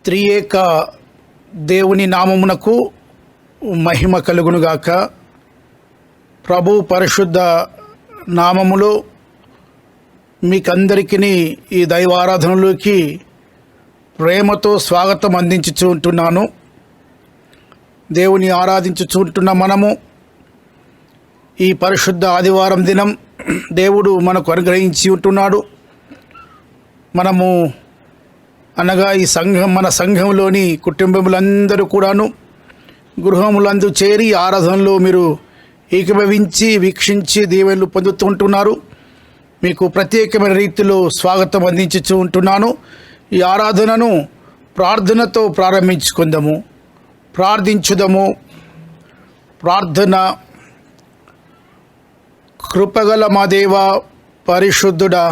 త్రియేక దేవుని నామమునకు మహిమ కలుగునుగాక. ప్రభు పరిశుద్ధ నామములో మీకందరికీ ఈ దైవారాధనలోకి ప్రేమతో స్వాగతం అందించుచుంటున్నాను. దేవుని ఆరాధించుచుంటున్న మనము ఈ పరిశుద్ధ ఆదివారం దినం దేవుడు మనకు అనుగ్రహించి ఉంటున్నాడు. మనము అనగా ఈ సంఘం, మన సంఘంలోని కుటుంబములందరూ కూడాను గృహములందు చేరి ఆరాధనలో మీరు ఏకీభవించి వీక్షించి దీవెనలు పొందుతుంటున్నారు. మీకు ప్రత్యేకమైన రీతిలో స్వాగతం అందించుతూ ఉంటున్నాను. ఈ ఆరాధనను ప్రార్థనతో ప్రారంభించుకుందాము. ప్రార్థించుదాము. ప్రార్థన. కృపగల మా దేవ, పరిశుద్ధుడా,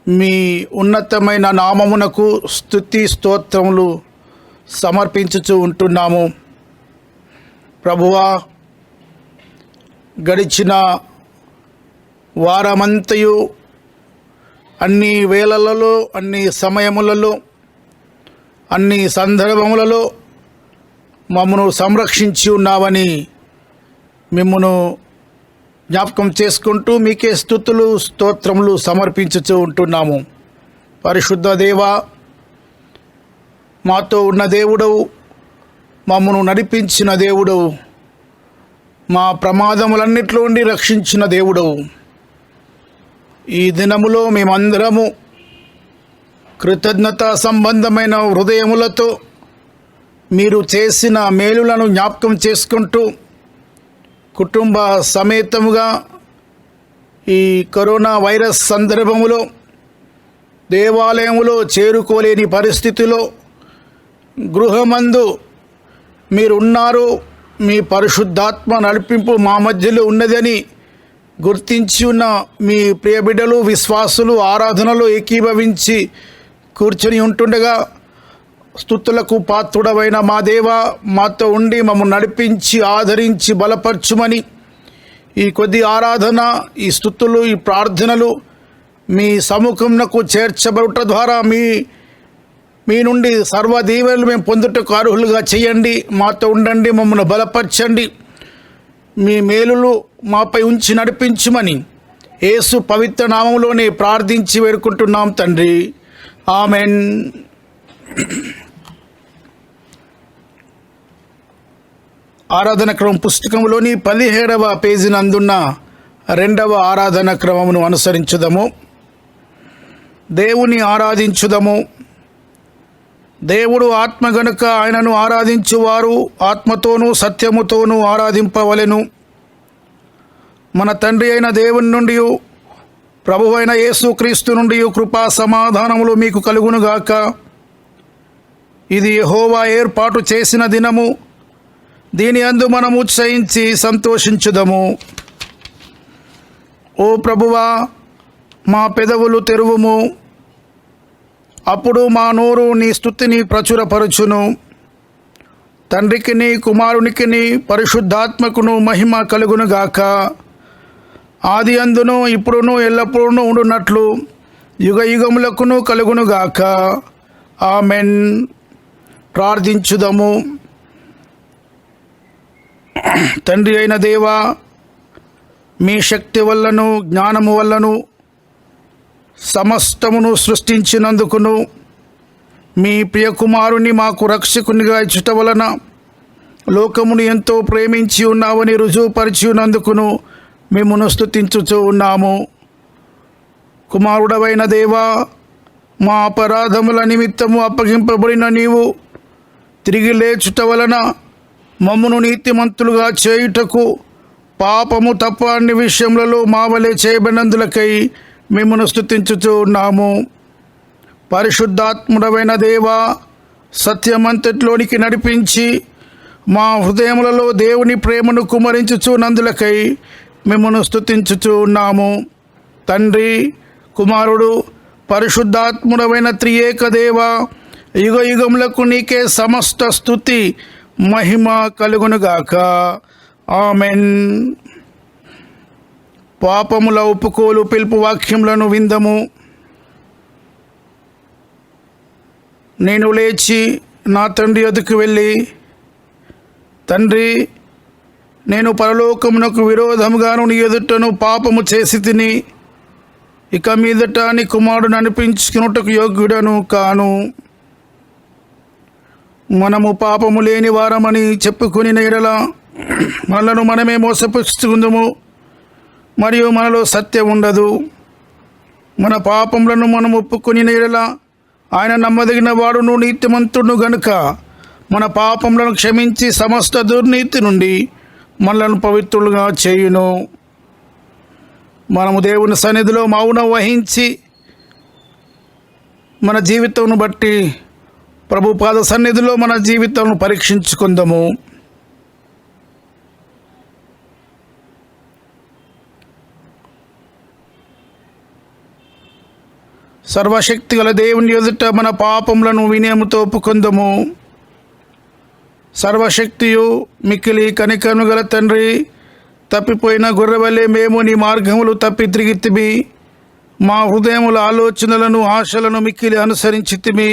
మీ ఉన్నతమైన నామమునకు స్తుతి స్తోత్రములు సమర్పించుచూ ఉంటున్నాము. ప్రభువా, గడిచిన వారమంతయు అన్ని వేళలలో, అన్ని సమయములలో, అన్ని సందర్భములలో మమ్మను సంరక్షించి ఉన్నావని మిమ్మును జ్ఞాపకం చేసుకుంటూ మీకే స్తుతులు స్తోత్రములు సమర్పించుతూ ఉంటున్నాము. పరిశుద్ధ దేవా, మాతో ఉన్న దేవుడవు, మమ్మను నడిపించిన దేవుడవు, మా ప్రమాదములన్నిట్లో నుండి రక్షించిన దేవుడవు, ఈ దినములో మేమందరము కృతజ్ఞత సంబంధమైన హృదయములతో మీరు చేసిన మేలులను జ్ఞాపకం చేసుకుంటూ కుటుంబ సమేతముగా ఈ కరోనా వైరస్ సందర్భములో దేవాలయములో చేరుకోలేని పరిస్థితిలో గృహమందు మీరున్నారు. మీ పరిశుద్ధాత్మ నడిపింపు మా మధ్యలో ఉన్నదని గుర్తించి ఉన్న మీ ప్రియ బిడ్డలు, విశ్వాసులు ఆరాధనలో ఏకీభవించి కూర్చొని ఉంటుండగా స్తుతులకు పాత్రుడవైన మా దేవ, మాతో ఉండి మమ్మల్ని నడిపించి ఆదరించి బలపరచుమని ఈ కొద్ది ఆరాధన, ఈ స్తుతులు, ఈ ప్రార్థనలు మీ సముఖంనకు చేర్చబడుట ద్వారా మీ నుండి సర్వ దీవెనలు మేము పొందుటకు అర్హులుగా చేయండి. మాతో ఉండండి, మమ్మల్ని బలపరచండి, మీ మేలులు మాపై ఉంచి నడిపించుమని యేసు పవిత్ర నామములోనే ప్రార్థించి వేడుకుంటున్నాం తండ్రి. ఆమెన్. ఆరాధన క్రమం పుస్తకంలోని 17వ పేజీ నందున్న 2వ ఆరాధన క్రమమును అనుసరించుదము. దేవుని ఆరాధించుదము. దేవుడు ఆత్మ గనుక ఆయనను ఆరాధించువారు ఆత్మతోనూ సత్యముతోనూ ఆరాధింపవలెను. మన తండ్రి అయిన దేవుని నుండి, ప్రభువైన యేసుక్రీస్తు నుండి కృపా సమాధానములు మీకు కలుగునుగాక. ఇది యెహోవా ఏర్పాటు చేసిన దినము, దీని యందు మనము ఉత్సహించి సంతోషించుదము. ఓ ప్రభువా, మా పెదవులు తెరువుము, అప్పుడు మా నోరు నీ స్తుతిని ప్రచురపరచును. తండ్రికిని కుమారునికిని పరిశుద్ధాత్మకును మహిమ కలుగునుగాక. ఆది అందును ఇప్పుడును ఎల్లప్పుడూ ఉండునట్లు యుగ యుగములకును కలుగునుగాక. ఆమెన్. ప్రార్థించుదము. తండ్రి అయిన దేవా, మీ శక్తి వల్లను జ్ఞానము వల్లను సమస్తమును సృష్టించినందుకును, మీ ప్రియకుమారుని మాకు రక్షకునిగా ఇచ్చుట వలన లోకమును ఎంతో ప్రేమించి ఉన్నావని రుజువుపరిచి ఉన్నందుకును మిమ్మును స్తుతించుచూ ఉన్నాము. కుమారుడవైన దేవా, మా అపరాధముల నిమిత్తము అప్పగింపబడిన నీవు తిరిగి లేచుట వలన మమ్మును నీతిమంతులుగా చేయుటకు పాపము తప్ప అన్ని విషయములలో మా వలె చేయబడినందులకై మిమ్మును స్తుతించుచూ ఉన్నాము. పరిశుద్ధాత్ముడవైన దేవా, సత్యమంతట్లోనికి నడిపించి మా హృదయములలో దేవుని ప్రేమను కుమరించుచున్నందులకై మిమ్మును స్తుతించుచూ ఉన్నాము. తండ్రి, కుమారుడు, పరిశుద్ధాత్ముడవైన త్రియేక దేవా, యుగ యుగములకు నీకే సమస్త స్తుతి మహిమ కలుగునుగాక. ఆమెన్. పాపముల ఒప్పుకోలు పిలుపు వాక్యములను విందము. నేను లేచి నా తండ్రి యొద్దకు వెళ్ళి, తండ్రి, నేను పరలోకమునకు విరోధముగాను నీ ఎదుటను పాపము చేసి తిని, ఇక మీదట నీ కుమారుడు అనిపించుకున్నటకు యోగ్యుడను కాను. మనము పాపము లేని వారమని చెప్పుకుని ఎడల మనలను మనమే మోసపుచ్చుకుందుము, మరియు మనలో సత్యం ఉండదు. మన పాపములను మనం ఒప్పుకుని ఎడల ఆయన నమ్మదగిన వాడును నీతిమంతుడు గనుక మన పాపములను క్షమించి సమస్త దుర్నీతి నుండి మనలను పవిత్రులుగా చేయును. మనము దేవుని సన్నిధిలో మౌనం వహించి మన జీవితంను బట్టి ప్రభుపాద సన్నిధిలో మన జీవితాలను పరీక్షించుకుందాము. సర్వశక్తి గల దేవుని ఎదుట మన పాపములను వినయముతో ఒప్పుకుందాము. సర్వశక్తియు మిక్కిలి కనికరము గల తండ్రి, తప్పిపోయిన గొర్రెవలే మేము నీ మార్గములు తప్పి తిరిగితిమి. మా హృదయముల ఆలోచనలను ఆశలను మిక్కిలి అనుసరించితిమి.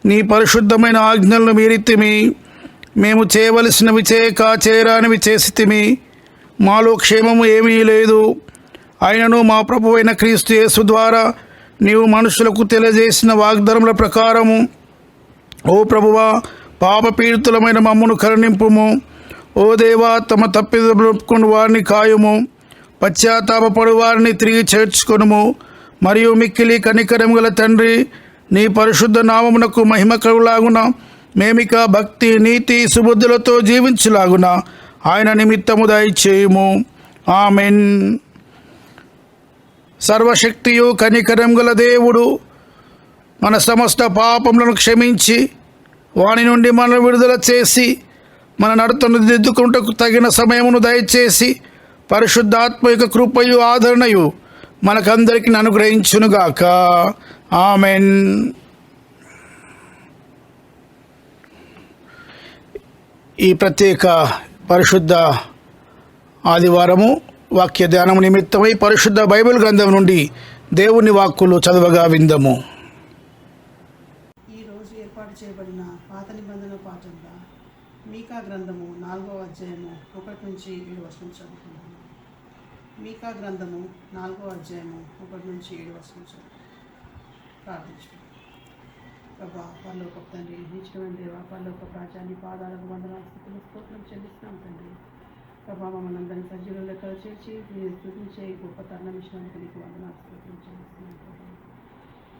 నీ పరిశుద్ధమైన ఆజ్ఞలను మీరితిమి. మేము చేయవలసినవి చేయక చేయరానివి చేసితిమి. మాలో క్షేమము ఏమీ లేదు. అయినను మా ప్రభువైన క్రీస్తు యేసు ద్వారా నీవు మనుషులకు తెలియజేసిన వాగ్దానముల ప్రకారము, ఓ ప్రభువా, పాపపీడితులమైన మమ్మను కరుణింపుము. ఓ దేవా, తమ తప్పిదములు ఒప్పుకొని వారిని కాయుము. పశ్చాత్తాపపడు వారిని తిరిగి చేర్చుకొనుము. మరియు మిక్కిలి కనికరము గల తండ్రి, నీ పరిశుద్ధ నామమునకు మహిమ కలుగులాగున మేమిక భక్తి, నీతి, సుబుద్ధులతో జీవించులాగున ఆయన నిమిత్తము దయచేయుము. ఆమెన్. సర్వశక్తియు కనికరం గల దేవుడు మన సమస్త పాపములను క్షమించి వాని నుండి మనల్ని విడుదల చేసి మన నడతను దిద్దుకుంటకు తగిన సమయమును దయచేసి పరిశుద్ధాత్మ యొక్క కృపయు ఆదరణయు మనకందరికీ అనుగ్రహించునుగాక. ఆమెన్. ఈ ప్రత్యేక పరిశుద్ధ ఆదివారము వాక్య ధ్యానము నిమిత్తమై పరిశుద్ధ బైబిల్ గ్రంథం నుండి దేవుని వాక్కులు చదవగా విందము. ఈరోజు ఏర్పాటు చేయబడిన పాత నిబంధన పాఠంగా మీకా గ్రంథము 4వ అధ్యాయము 1 నుంచి 7 వచనం చదువుకున్నాము. మీకా గ్రంథము 4వ అధ్యాయము 1 నుంచి 7 వచనం చదువుకున్నాము. ప్రార్థించుకుందాం. ప్రభా, పరలోకపు తండ్రి, నిత్యమైన దేవా, పరలోకపు రాజా, నీ పాదాలకు వందనాలు, స్తుతులు, స్తోత్రం చెల్లిస్తున్నాం తండ్రి. ప్రభా, మమ్మల్ని అందరినీ సజీవుల లెక్కలు చేర్చి మీరు స్తుతించే గొప్ప తరుణం ఇచ్చినందుకు నీకు వందనాలు, స్తోత్రం చెల్లిస్తున్నాం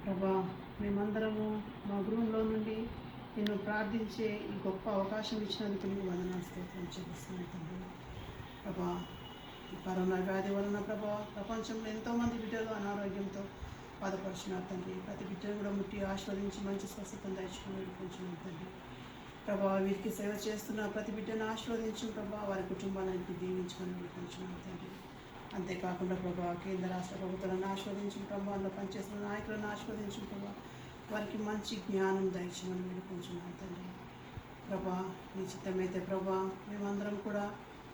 ప్రభా. మేమందరము మా గృహంలో నుండి నిన్ను ప్రార్థించే ఈ గొప్ప అవకాశం ఇచ్చినందుకు నీకు వందనాలు, స్తోత్రం చెల్లిస్తున్నాం తండ్రి. ప్రభా, ఈ కరోనా వ్యాధి వలన ప్రభా ప్రపంచంలో ఎంతోమంది బిడ్డలు అనారోగ్యంతో బాధపడుతున్నారు తండ్రి. ప్రతి బిడ్డను కూడా ముట్టి ఆశీర్వదించి మంచి స్వస్థతను దయచుకుని వేడుకుంటున్నాం తండ్రి. ప్రభా, వీరికి సేవ చేస్తున్న ప్రతి బిడ్డను ఆశీర్వదించు ప్రభా, వారి కుటుంబానికి దీవించమని వేడుకుంటున్నాం తండ్రి. అంతేకాకుండా ప్రభా, కేంద్ర రాష్ట్ర ప్రభుత్వాలను ఆశీర్వదించిన ప్రభా, అందులో పనిచేస్తున్న నాయకులను ఆశీర్వదించిన ప్రభా, వారికి మంచి జ్ఞానం దయచేయమని వేడుకుంటున్నాం తండ్రి. ప్రభా, నీ చిత్తమైతే ప్రభా, మేమందరం కూడా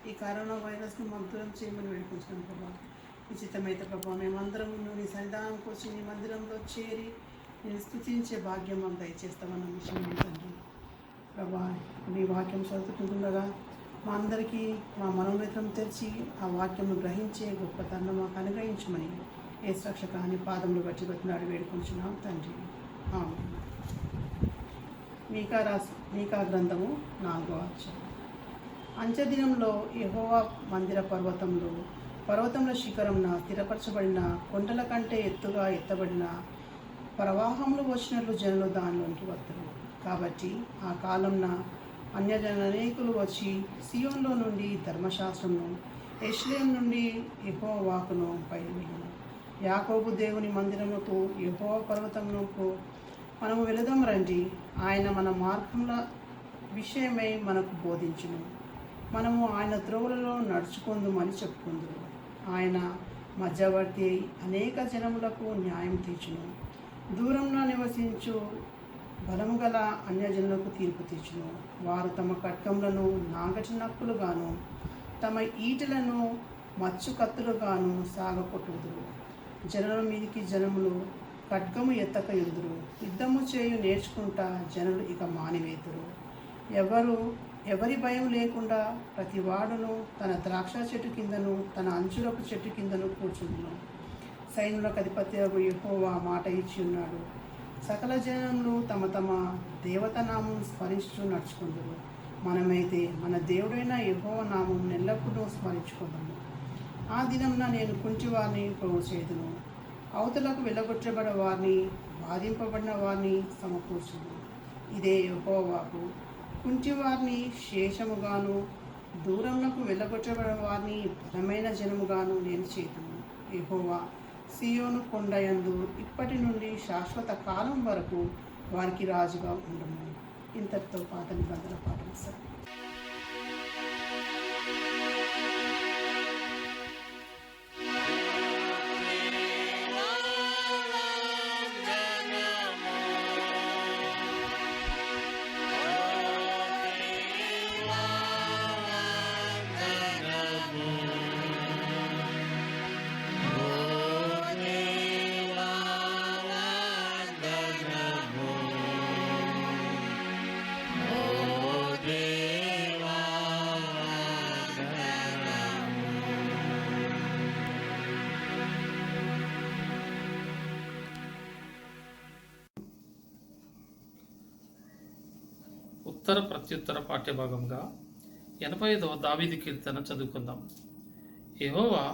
ఈ కరోనా వైరస్ను దూరం చేయమని వేడుకుంటున్నాం ప్రభా. నీ చిత్తమైతే ప్రభా, మేమందరం నీ సన్నిధానంకి వచ్చి నీ మందిరంలో చేరి నేను స్తుతించే భాగ్యం మాకు దయచేస్తామన్న విషయం తండ్రి. ప్రభా, నీ వాక్యం చదువుతుండగా మా అందరికీ మా మనోనేత్రం తెరిచి ఆ వాక్యము గ్రహించే గొప్ప తరుణం మాకు అనుగ్రహించమని యేసు రక్షక అని పాదములు బట్టి బతినాడు వేడుకుంటున్నాం తండ్రి. ఆమేన్. మీకా గ్రంథము 4వ అధ్యాయం. అంత్యదినంలో యెహోవా మందిర పర్వతంలో శిఖరంన స్థిరపరచబడిన కొండల కంటే ఎత్తుగా ఎత్తబడిన ప్రవాహంలో వచ్చినట్లు జనులు దానిలోనికి వస్తారు. కాబట్టి ఆ కాలంన అన్యజనులు అనేకులు వచ్చి సియోన్లో నుండి ధర్మశాస్త్రంను, యెరూషలేము నుండి యెహోవా వాక్కును బయలువెళ్ళును. యాకోబు దేవుని మందిరముకు, యెహోవా పర్వతమునకు మనము వెళదాం రండి. ఆయన మన మార్గముల విషయమై మనకు బోధించును. మనము ఆయన త్రోవలలో నడుచుకుందుమని చెప్పుకుందుము. ఆయన మధ్యవర్తి అనేక జనములకు న్యాయం తీర్చును. దూరంలో నివసించు బలము గల అన్యజనులకు తీర్పు తీర్చును. వారు తమ ఖడ్గములను నాగటి నక్కులుగాను తమ ఈటలను మచ్చు కత్తులుగాను సాగకొట్టుదురు. జనుల మీదికి జనములు ఖడ్గము ఎత్తక ఎదురు, యుద్ధము చేయు నేర్చుకుంటా జనులు ఇక మానివేతురు. ఎవరి భయం లేకుండా ప్రతి వాడును తన ద్రాక్ష చెట్టు కిందను తన అంచురపు చెట్టు కిందను కూర్చుండును. సైన్యులకు అధిపతి యెహోవా మాట ఇచ్చి ఉన్నాడు. సకల జనములు తమ తమ దేవతనామం స్మరించుచు నడుచుకుందురు. మనమైతే మన దేవుడైన యెహోవా నామం ఎల్లప్పుడూ స్మరించుకుందాము. ఆ దినంన నేను కుంటివారిని పోగు చేదును, అవతలకు వెళ్ళగొట్టబడిన వారిని, బాధింపబడిన వారిని సమకూర్చును. ఇదే యెహోవాకు. కుంటివారిని శేషముగాను, దూరమునకు వెళ్ళగొట్టబడిన వారిని బలమైన జనముగాను నేను చేతును. యెహోవా సియోను కొండయందు ఇప్పటి నుండి శాశ్వత కాలం వరకు వారికి రాజుగా ఉండును. ఇంతటితో పాత నిబంధన పాఠం సార్. ఉత్తర ప్రత్యుత్తర పాఠ్యభాగంగా 85వ దావీదు కీర్తన చదువుకుందాం. యెహోవా,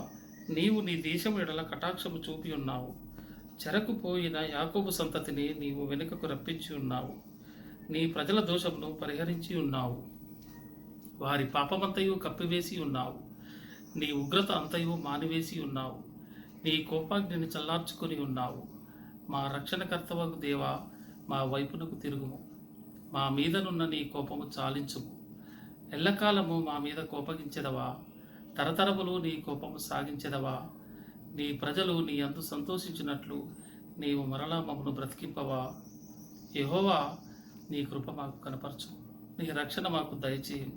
నీవు నీ దేశము ఎడల కటాక్షము చూపి ఉన్నావు. చెరకుపోయిన యాకోబు సంతతిని నీవు వెనుకకు రప్పించి ఉన్నావు. నీ ప్రజల దోషమును పరిహరించి ఉన్నావు. వారి పాపమంతయు కప్పివేసి ఉన్నావు. నీ ఉగ్రత అంతయు మానివేసి ఉన్నావు. నీ కోపాగ్నిని చల్లార్చుకొని ఉన్నావు. మా రక్షణకర్తవగు దేవా, మా వైపునకు తిరుగుము. మా మీదనున్న నీ కోపము చాలించుము. ఎల్లకాలము మా మీద కోపగించెదవా? తరతరములు నీ కోపము సాగించెదవా? నీ ప్రజలు నీ అందు సంతోషించినట్లు నీవు మరలా మమ్మను బ్రతికింపవా? యెహోవా, నీ కృప మాకు కనపరచు. నీ రక్షణ మాకు దయచేయు.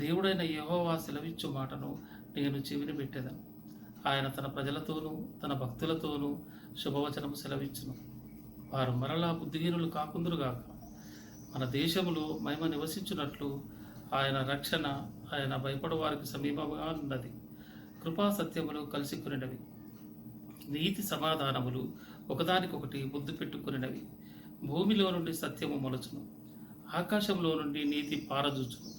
దేవుడైన యెహోవా సెలవిచ్చు మాటను నేను చెవిని పెట్టెదను. ఆయన తన ప్రజలతోనూ తన భక్తులతోనూ శుభవచనము సెలవిచ్చును. వారు మరలా బుద్ధిహీనులు కాకుందురుగాక. మన దేశములో మహిమ నివసించున్నట్లు ఆయన రక్షణ ఆయన భయపడు వారికి సమీపంగా ఉన్నది. కృపా సత్యములు కలిసి కొనినవి, నీతి సమాధానములు ఒకదానికొకటి ముద్దు పెట్టుకునినవి. భూమిలో నుండి సత్యము మొలచును, ఆకాశంలో నుండి నీతి పారజూచును.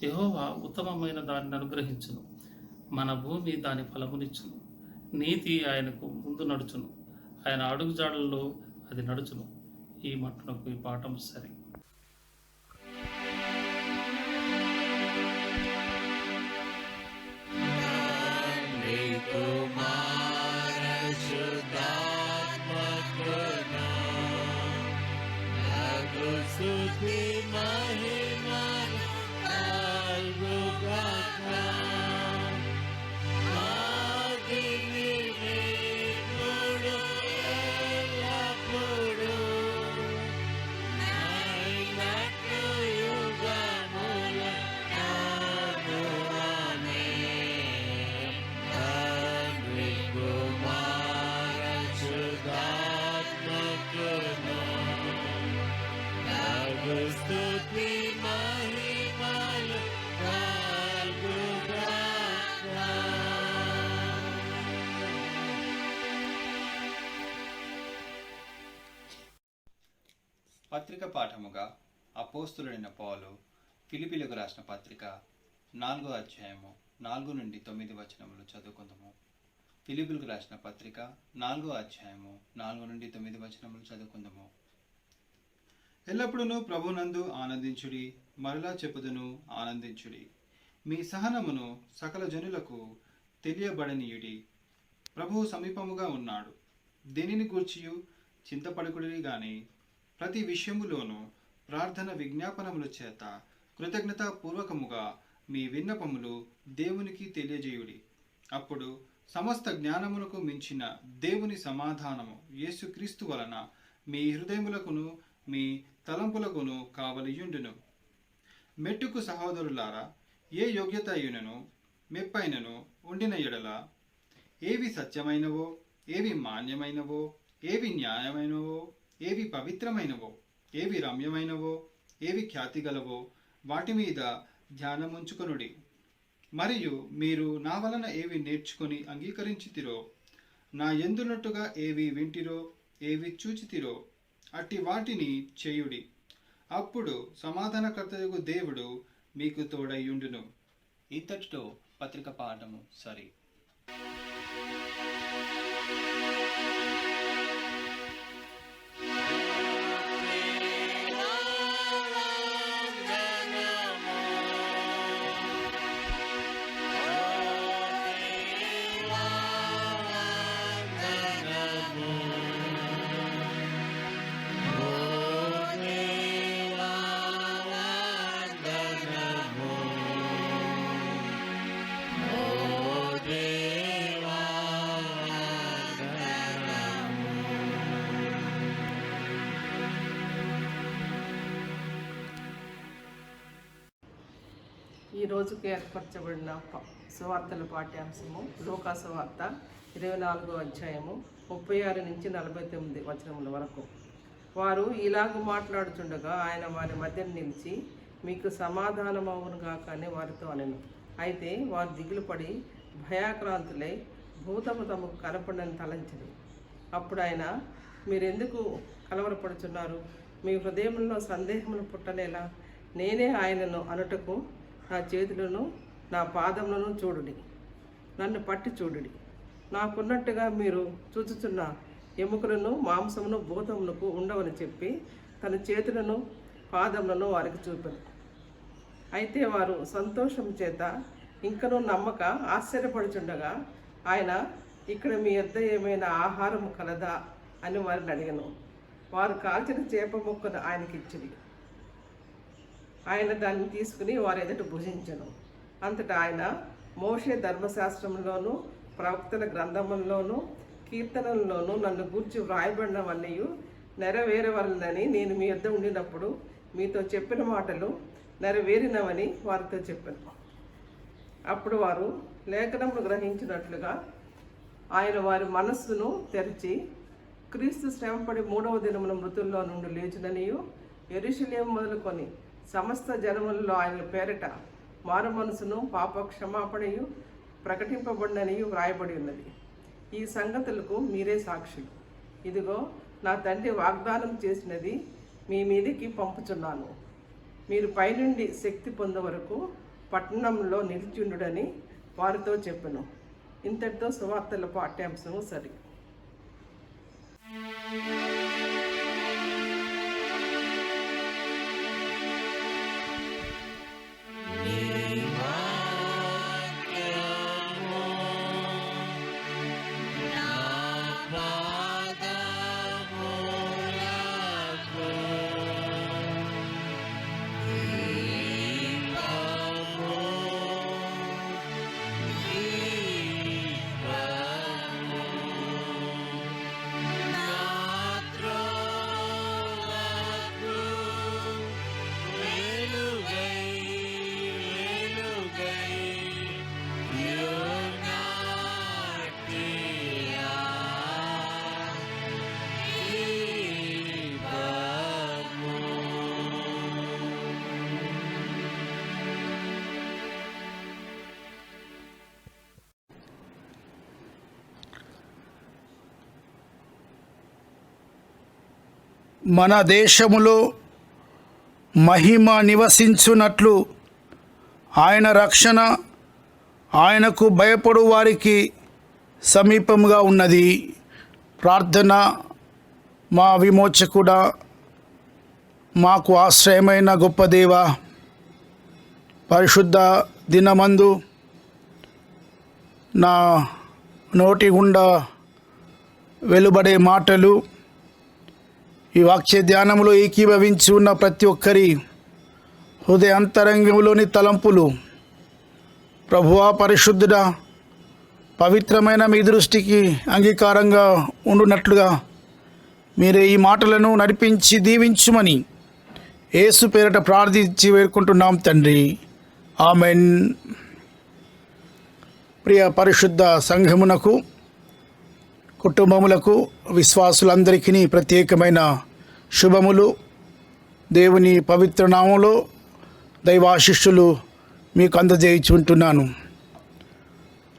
యెహోవా ఉత్తమమైన దానిని అనుగ్రహించును, మన భూమి దాని ఫలమునిచ్చును. నీతి ఆయనకు ముందు నడుచును, ఆయన అడుగుజాడల్లో అది నడుచును. ఈ మట్టునకు ఈ పాఠం సరి. పత్రిక పాఠముగా అపోస్తులుడైన పౌలు ఫిలిప్పీలకు రాసిన పత్రిక 4వ అధ్యాయము 4 నుండి 9 వచనములు చదువుకుందాము. ఫిలిప్పీలకు రాసిన పత్రిక 4వ అధ్యాయము 4 నుండి 9 వచనములు చదువుకుందాము. ఎల్లప్పుడూ ప్రభునందు ఆనందించుడి. మరలా చెప్పుదును, ఆనందించుడి. మీ సహనమును సకల జనులకు తెలియబడనీయుడి. ప్రభువు సమీపముగా ఉన్నాడు. దేనిని గూర్చియు చింతపడకుడి గాని ప్రతి విషయములోనూ ప్రార్థన విజ్ఞాపనముల చేత కృతజ్ఞతాపూర్వకముగా మీ విన్నపములు దేవునికి తెలియజేయుడి. అప్పుడు సమస్త జ్ఞానమునకు మించిన దేవుని సమాధానము యేసుక్రీస్తు వలన మీ హృదయములకును మీ తలంపులకును కావలియుండును. మెట్టుకు సహోదరులారా, ఏ యోగ్యత అయినను మెప్పైనను ఉండిన ఎడల, ఏవి సత్యమైనవో, ఏవి మాన్యమైనవో, ఏవి న్యాయమైనవో, ఏవి పవిత్రమైనవో, ఏవి రమ్యమైనవో, ఏవి ఖ్యాతి గలవో వాటి మీద ధ్యానముంచుకొనుడి. మరియు మీరు నా వలన ఏవి నేర్చుకొని అంగీకరించితిరో, నా యందున్నట్టుగా ఏవి వింటిరో, ఏవి చూచితిరో అట్టి వాటిని చేయుడి. అప్పుడు సమాధానకర్తయగు దేవుడు మీకు తోడయ్యుండును. ఇంతటితో పత్రిక పాఠము సరి. ఈ రోజుకి ఏర్పరచబడిన సువార్తల పాఠ్యాంశము లూకా సువార్త 24వ అధ్యాయము 36 నుంచి 49 వచనముల వరకు. వారు ఇలాగ మాట్లాడుచుండగా ఆయన వారి మధ్య నిలిచి, మీకు సమాధానమవునుగా కానీ వారితో అనెను. అయితే వారు దిగులు పడి భయాక్రాంతులై భూతము తమకు కనపడని తలంచిరి. అప్పుడు ఆయన, మీరెందుకు కలవరపడుచున్నారు? మీ హృదయంలో సందేహమును పుట్టనేలా? నేనే ఆయనను అనుటకు నా చేతులను నా పాదములను చూడుడి, నన్ను పట్టి చూడుడి. నాకున్నట్టుగా మీరు చూచుచున్న ఎముకలను మాంసమును భూతమునకు ఉండవని చెప్పి తన చేతులను పాదములను వారికి చూపారు. అయితే వారు సంతోషం చేత ఇంకనూ నమ్మక ఆశ్చర్యపడుచుండగా ఆయన, ఇక్కడ మీ యొద్ద ఏమైనా ఆహారము కలదా అని వారిని అడిగను. వారు కాల్చిన చేప ముక్కను ఆయనకిచ్చిరి. ఆయన దాన్ని తీసుకుని వారి ఎదుట భుజించను. అంతటా ఆయన, మోషే ధర్మశాస్త్రంలోనూ ప్రవక్తల గ్రంథముల్లోనూ కీర్తనల్లోనూ నన్ను గూర్చి వ్రాయబడినవన్నీ నెరవేరవలనని నేను మీ యొద్ద ఉండినప్పుడు మీతో చెప్పిన మాటలు నెరవేరినవని వారితో చెప్పాను. అప్పుడు వారు లేఖనమును గ్రహించినట్లుగా ఆయన వారి మనస్సును తెరిచి, క్రీస్తు శ్రమపడి 3వ దినమున మృతుల్లో నుండి లేచుననియు, యెరూషలేము మొదలుకొని సమస్త జనములలో ఆయన పేరిట మారు మనసును పాప క్షమాపణయు ప్రకటింపబడిననియు వ్రాయబడి ఉన్నది. ఈ సంగతులకు మీరే సాక్షులు. ఇదిగో, నా తండ్రి వాగ్దానం చేసినది మీ మీదికి పంపుచున్నాను. మీరు పైనుండి శక్తి పొందే వరకు పట్టణంలో నిలిచిండుడని వారితో చెప్పెను. ఇంతటితో సువార్తల పాఠ్యాంశము సరి. మన దేశములో మహిమ నివసించున్నట్లు ఆయన రక్షణ ఆయనకు భయపడు వారికి సమీపముగా ఉన్నది. ప్రార్థన. మా విమోచకుడా, మాకు ఆశ్రయమైన గొప్ప దేవా, పరిశుద్ధ దినమందు నా నోటి గుండా వెలువడే మాటలు, ఈ వాక్య ధ్యానంలో ఏకీభవించి ఉన్న ప్రతి ఒక్కరి హృదయ అంతరంగంలోని తలంపులు ప్రభువా, పరిశుద్ధుడా, పవిత్రమైన మీ దృష్టికి అంగీకారంగా ఉండునట్లుగా మీరే ఈ మాటలను నడిపించి దీవించుమని యేసు పేరట ప్రార్థించి వేడుకుంటున్నాం తండ్రి. ఆమెన్. ప్రియ పరిశుద్ధ సంఘమునకు కుటుంబములకు విశ్వాసులందరికీ ప్రత్యేకమైన శుభములు. దేవుని పవిత్ర నామములో దైవాశిష్యులు మీకు అందజేయుచుంటున్నాను.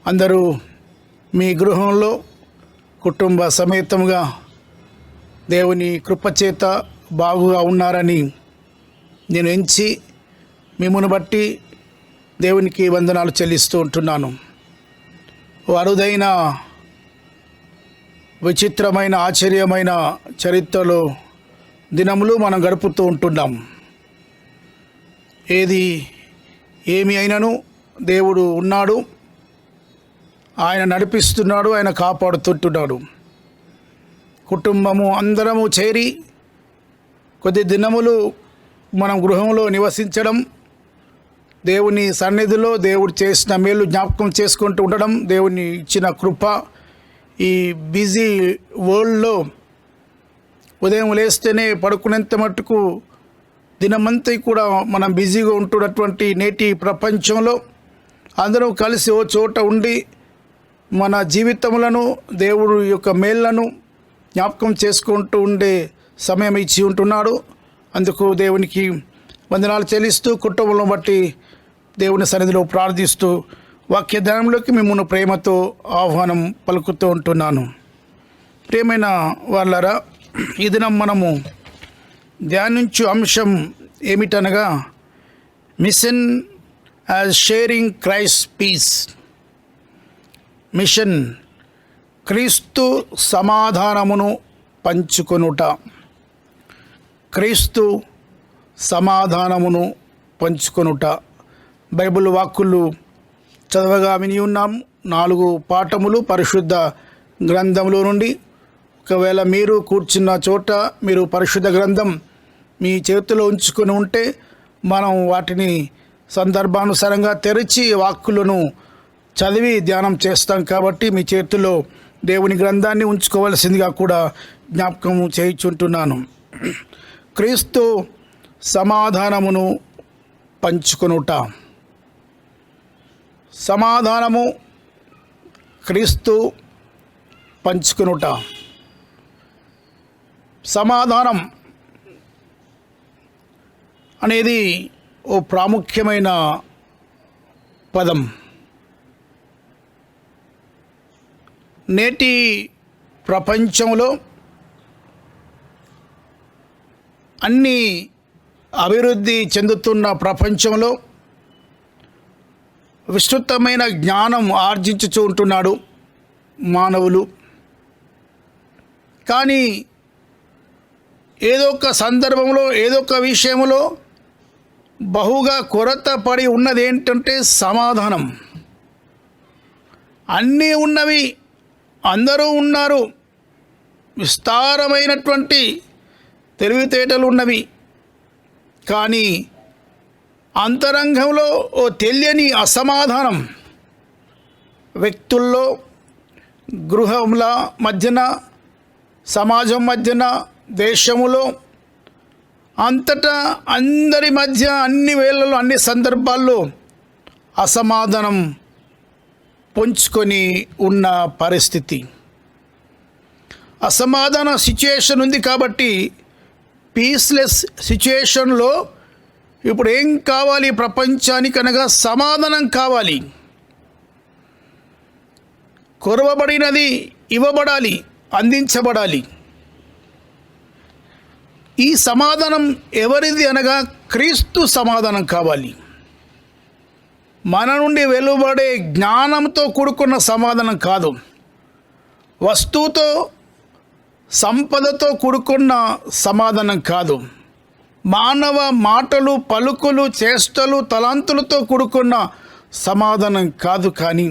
అందరూ మీ గృహంలో కుటుంబ సమేతంగా దేవుని కృపచేత బాగుగా ఉన్నారని నేను ఎంచి మిమ్మల్ని బట్టి దేవునికి వందనాలు చెల్లిస్తూ ఉంటున్నాను. అరుదైన విచిత్రమైన ఆశ్చర్యమైన చరిత్రలో దినములు మనం గడుపుతూ ఉంటున్నాం. ఏమి అయినను దేవుడు ఉన్నాడు, ఆయన నడిపిస్తున్నాడు, ఆయన కాపాడుతుంటున్నాడు. కుటుంబము అందరము చేరి కొద్ది దినములు మనం గృహంలో నివసించడం, దేవుని సన్నిధిలో దేవుడు చేసిన మేలు జ్ఞాపకం చేసుకుంటూ ఉండడం దేవుని ఇచ్చిన కృప. ఈ బిజీ వరల్డ్లో ఉదయం లేస్తేనే పడుకునేంత మట్టుకు దినమంతా కూడా మనం బిజీగా ఉంటున్నటువంటి నేటి ప్రపంచంలో అందరం కలిసి ఓ చోట ఉండి మన జీవితములను దేవుడు యొక్క మేళ్లను జ్ఞాపకం చేసుకుంటూ ఉండే సమయం ఇచ్చి ఉంటున్నాడు. అందుకు దేవునికి వందనాలు చెల్లిస్తూ కుటుంబంలో బట్టి దేవుని సన్నిధిలో ప్రార్థిస్తూ వాక్య ధ్యానంలోకి మిమ్మల్ని ప్రేమతో ఆహ్వానం పలుకుతూ ఉంటున్నాను. ప్రియమైన వాళ్ళరా, ఈ దినం మనము ధ్యానించు అంశం ఏమిటనగా mission as sharing Christ peace. Mission క్రీస్తు సమాధానమును పంచుకొనుట. క్రీస్తు సమాధానమును పంచుకొనుట. బైబిల్ వాక్కులు చదవగా విని ఉన్నాం. 4 పాఠములు పరిశుద్ధ గ్రంథంలో నుండి. ఒకవేళ మీరు కూర్చున్న చోట మీరు పరిశుద్ధ గ్రంథం మీ చేతిలో ఉంచుకొని ఉంటే మనం వాటిని సందర్భానుసారంగా తెరిచి వాక్కులను చదివి ధ్యానం చేస్తాం. కాబట్టి మీ చేతిలో దేవుని గ్రంథాన్ని ఉంచుకోవలసిందిగా కూడా జ్ఞాపకం చేయించుంటున్నాను. క్రీస్తు సమాధానమును పంచుకొనుట. సమాధానము, క్రీస్తు పంచుకొనుట. సమాధానం అనేది ఓ ప్రాముఖ్యమైన పదం. నేటి ప్రపంచంలో అన్ని అభివృద్ధి చెందుతున్న ప్రపంచంలో విస్తృతమైన జ్ఞానం ఆర్జించుతూ ఉంటున్నాడు మానవులు. కానీ ఏదో ఒక సందర్భంలో ఏదో ఒక విషయంలో బహుగా కొరత పడి ఉన్నది ఏంటంటే సమాధానం. అన్నీ ఉన్నవి, అందరూ ఉన్నారు, విస్తారమైనటువంటి తెలివితేటలు ఉన్నవి. కానీ అంతరంగంలో ఓ తెలియని అసమాధానం వ్యక్తుల్లో, గృహముల మధ్యన, సమాజం మధ్యన, దేశములో అంతటా అందరి మధ్య అన్ని వేళల్లో అన్ని సందర్భాల్లో అసమాధానం పొంచుకొని ఉన్న పరిస్థితి. అసమాధాన సిచ్యుయేషన్ ఉంది కాబట్టి పీస్లెస్ సిచ్యుయేషన్లో ఇప్పుడు ఏం కావాలి ప్రపంచానికి అనగా సమాధానం కావాలి. కొరవబడినది ఇవ్వబడాలి, అందించబడాలి. ఈ సమాధానం ఎవరిది అనగా క్రీస్తు సమాధానం కావాలి. మన నుండి వెలువడే జ్ఞానంతో కూడుకున్న సమాధానం కాదు, వస్తువుతో సంపదతో కూడుకున్న సమాధానం కాదు, మానవ మాటలు, పలుకులు, చేష్టలు, తలాంతులతో కూడుకున్న సమాధానం కాదు. కానీ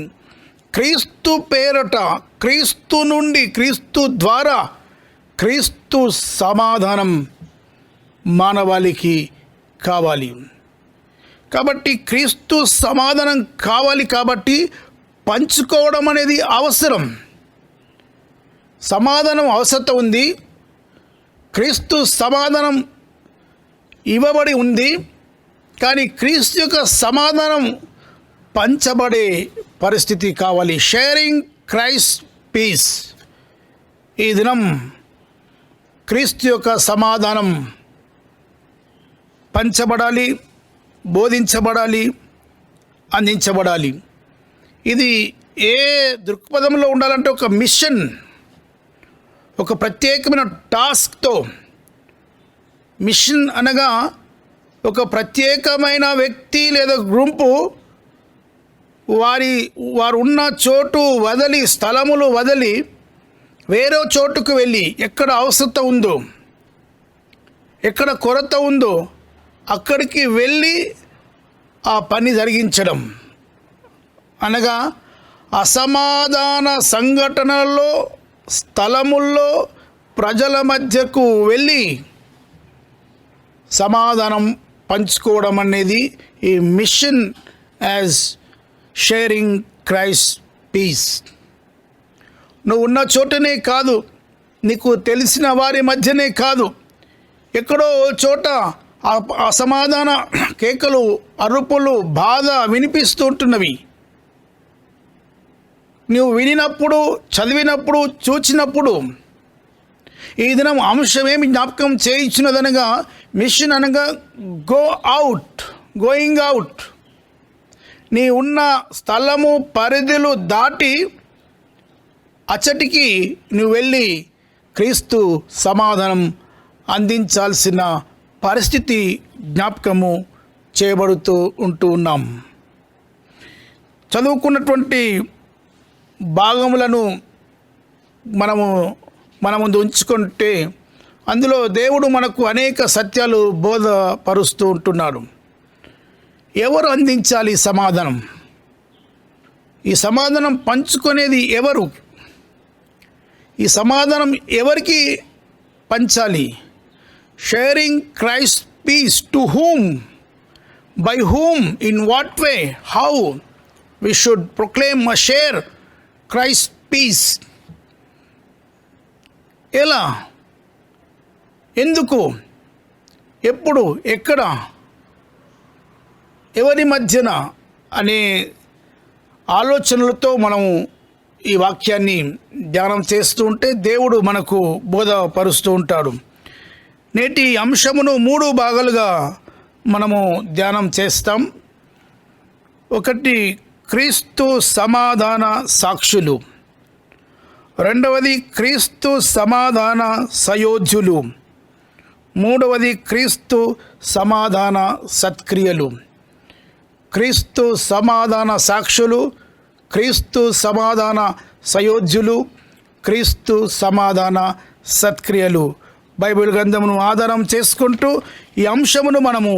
క్రీస్తు పేరట, క్రీస్తు నుండి, క్రీస్తు ద్వారా క్రీస్తు సమాధానం మానవాళికి కావాలి. కాబట్టి క్రీస్తు సమాధానం కావాలి కాబట్టి పంచుకోవడం అనేది అవసరం. సమాధానం అవసరం ఉంది, క్రీస్తు సమాధానం ఇవ్వబడి ఉంది. కానీ క్రీస్తు యొక్క సమాధానం పంచబడే పరిస్థితి కావాలి. Sharing Christ peace. ఈ దినం క్రీస్తు యొక్క సమాధానం పంచబడాలి, బోధించబడాలి, అందించబడాలి. ఇది ఏ దృక్పథంలో ఉండాలంటే ఒక మిషన్, ఒక ప్రత్యేకమైన టాస్క్తో. మిషన్ అనగా ఒక ప్రత్యేకమైన వ్యక్తి లేదా గుంపు వారు ఉన్న చోటు వదిలి, స్థలములు వదిలి వేరే చోటుకు వెళ్ళి ఎక్కడ అవసరత ఉందో, ఎక్కడ కొరత ఉందో అక్కడికి వెళ్ళి ఆ పని జరిగించడం. అనగా అసమాధాన సంఘటనల్లో, స్థలముల్లో ప్రజల మధ్యకు వెళ్ళి సమాధానం పంచుకోవడం అనేది ఈ mission as sharing Christ peace. నువ్వు ఉన్న చోటనే కాదు, నీకు తెలిసిన వారి మధ్యనే కాదు, ఎక్కడో చోట అసమాధాన కేకలు, అరుపులు, బాధ వినిపిస్తూ ఉంటున్నవి. నువ్వు వినినప్పుడు, చదివినప్పుడు, చూచినప్పుడు ఈ దినం అంశం ఏమి జ్ఞాపకం చేయించినదనగా మిషన్ అనగా గోయింగ్ అవుట్. నీ ఉన్న స్థలము, పరిధులు దాటి అచ్చటికి నువ్వు వెళ్ళి క్రీస్తు సమాధానం అందించాల్సిన పరిస్థితి జ్ఞాపకము చేయబడుతూ ఉన్నాం. చదువుకున్నటువంటి భాగములను మన ముందు ఉంచుకుంటే అందులో దేవుడు మనకు అనేక సత్యాలు బోధపరుస్తూ ఉంటున్నాడు. ఎవరు అందించాలి సమాధానం? ఈ సమాధానం పంచుకునేది ఎవరు? ఈ సమాధానం ఎవరికి పంచాలి? Sharing Christ peace to whom, by whom, in what way, how we should proclaim or share Christ peace. ఎలా, ఎందుకు, ఎప్పుడు, ఎక్కడ, ఎవరి మధ్యన అనే ఆలోచనలతో మనము ఈ వాక్యాన్ని ధ్యానం చేస్తూ ఉంటే దేవుడు మనకు బోధపరుస్తూ ఉంటాడు. నేటి అంశమును 3 భాగాలుగా మనము ధ్యానం చేస్తాం. ఒకటి క్రీస్తు సమాధాన సాక్షులు, రెండవది క్రీస్తు సమాధాన సయోధ్యులు, మూడవది క్రీస్తు సమాధాన సత్క్రియలు. క్రీస్తు సమాధాన సాక్షులు, క్రీస్తు సమాధాన సయోధ్యులు, క్రీస్తు సమాధాన సత్క్రియలు. బైబిల్ గ్రంథమును ఆధారం చేసుకుంటూ ఈ అంశమును మనము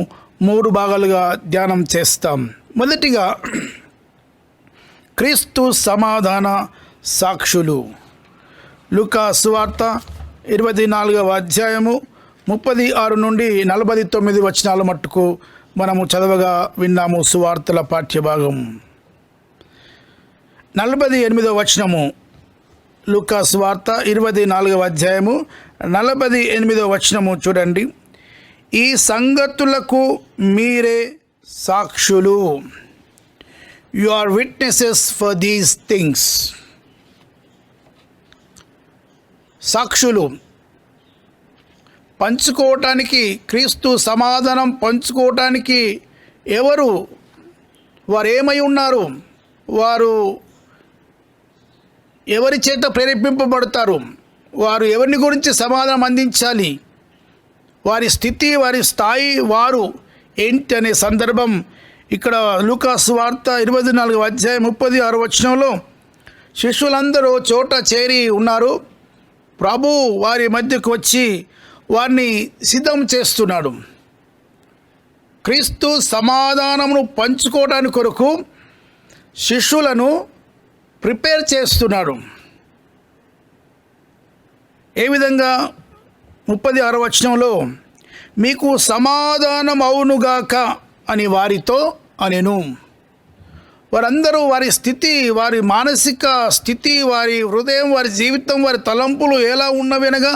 3 భాగాలుగా ధ్యానం చేస్తాం. మొదటిగా క్రీస్తు సమాధాన సాక్షులు. లూకా సువార్త 24వ అధ్యాయము 36 నుండి 49 వచనాల మట్టుకు మనము చదవగా విన్నాము. సువార్తల పాఠ్యభాగం 48వ వచనము. లూకా సువార్త 24వ అధ్యాయము 48వ వచనము చూడండి. ఈ సంగతులకు మీరే సాక్షులు. You are witnesses for these things. సాక్షులు పంచుకోవటానికి, క్రీస్తు సమాధానం పంచుకోవటానికి ఎవరు, వారు ఏమై ఉన్నారు, వారు ఎవరి చేత ప్రేరేపింపబడతారు, వారు ఎవరిని గురించి సమాధానం అందించాలి, వారి స్థితి, వారి స్థాయి, వారు ఏంటి అనే సందర్భం ఇక్కడ లూకా సువార్త 24వ అధ్యాయం 36వ వచనంలో శిష్యులందరూ చోట చేరి ఉన్నారు. ప్రభు వారి మధ్యకు వచ్చి వారిని సిద్ధం చేస్తున్నాడు. క్రీస్తు సమాధానమును పంచుకోవడానికి కొరకు శిష్యులను ప్రిపేర్ చేస్తున్నాడు. ఏ విధంగా? 36వ వచనంలో మీకు సమాధానం అవునుగాక అని వారితో అనెను. వారందరూ వారి స్థితి, వారి మానసిక స్థితి, వారి హృదయం, వారి జీవితం, వారి తలంపులు ఎలా ఉన్నవనగా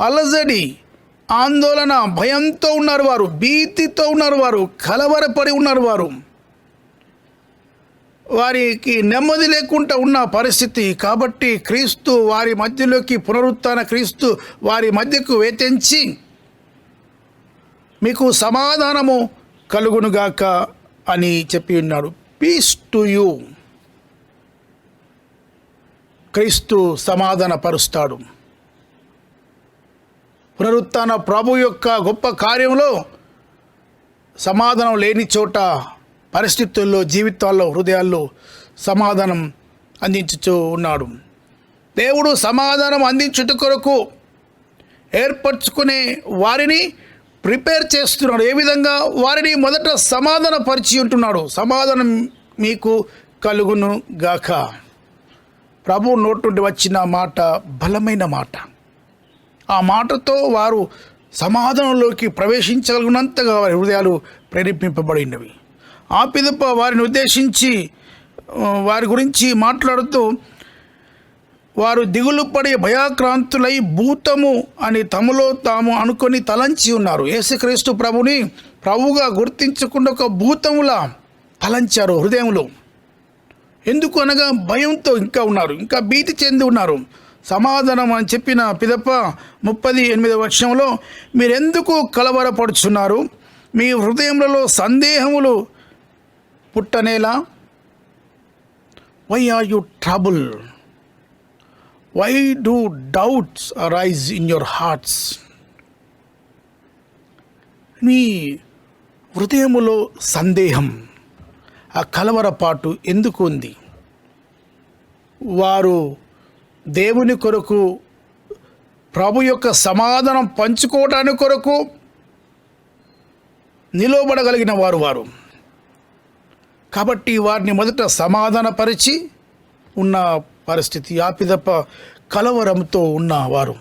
అలజడి, ఆందోళన, భయంతో ఉన్నారు వారు, భీతితో ఉన్నారు వారు, కలవరపడి ఉన్నారు వారు. వారికి నెమ్మది లేకుండా ఉన్న పరిస్థితి. కాబట్టి క్రీస్తు వారి మధ్యలోకి, పునరుత్థాన క్రీస్తు వారి మధ్యకు వేతెంచి మీకు సమాధానము కలుగునుగాక అని చెప్పి ఉన్నాడు. Peace to you. క్రీస్తు సమాధాన పరుస్తాడు. పునరుత్థాన ప్రభు యొక్క గొప్ప కార్యంలో సమాధానం లేని చోట, పరిస్థితుల్లో, జీవితాల్లో, హృదయాల్లో సమాధానం అందించుతూ ఉన్నాడు. దేవుడు సమాధానం అందించుట కొరకు ఏర్పరచుకునే వారిని ప్రిపేర్ చేస్తున్నాడు. ఏ విధంగా? వారిని మొదట సమాధాన పరిచి ఉంటున్నాడు. సమాధానం మీకు కలుగును గాక. ప్రభు నోటి నుండి వచ్చిన మాట బలమైన మాట. ఆ మాటతో వారు సమాధానంలోకి ప్రవేశించగలిగినంతగా వారి హృదయాలు ప్రేరేపింపబడినవి. ఆ పిదప వారిని ఉద్దేశించి వారి గురించి మాట్లాడుతూ, వారు దిగులు పడి భయాక్రాంతులై భూతము అని తమలో తాము అనుకొని తలంచి ఉన్నారు. యేసుక్రీస్తు ప్రభుని ప్రభువుగా గుర్తించకుండా ఒక భూతములా తలంచారు హృదయంలో. ఎందుకు అనగా భయంతో ఇంకా ఉన్నారు, ఇంకా భీతి చెంది ఉన్నారు. సమాధానం అని చెప్పిన పిదప 38వ వచనంలో, మీరెందుకు కలవరపడుచున్నారు? మీ హృదయములలో సందేహములు పుట్టనేలా? Why are you trouble? Why do doubts arise in your hearts? మీ హృదయములో సందేహం, ఆ కలవరపాటు ఎందుకు ఉంది? వారు దేవుని కొరకు, ప్రభు యొక్క సమాధానం పంచుకోవటానికి కొరకు నిలవబడగలిగిన వారు. కాబట్టి వారిని మొదట సమాధానపరిచి ఉన్న పరిస్థితి. ఆ పిదప కలవరంతో ఉన్నవారు,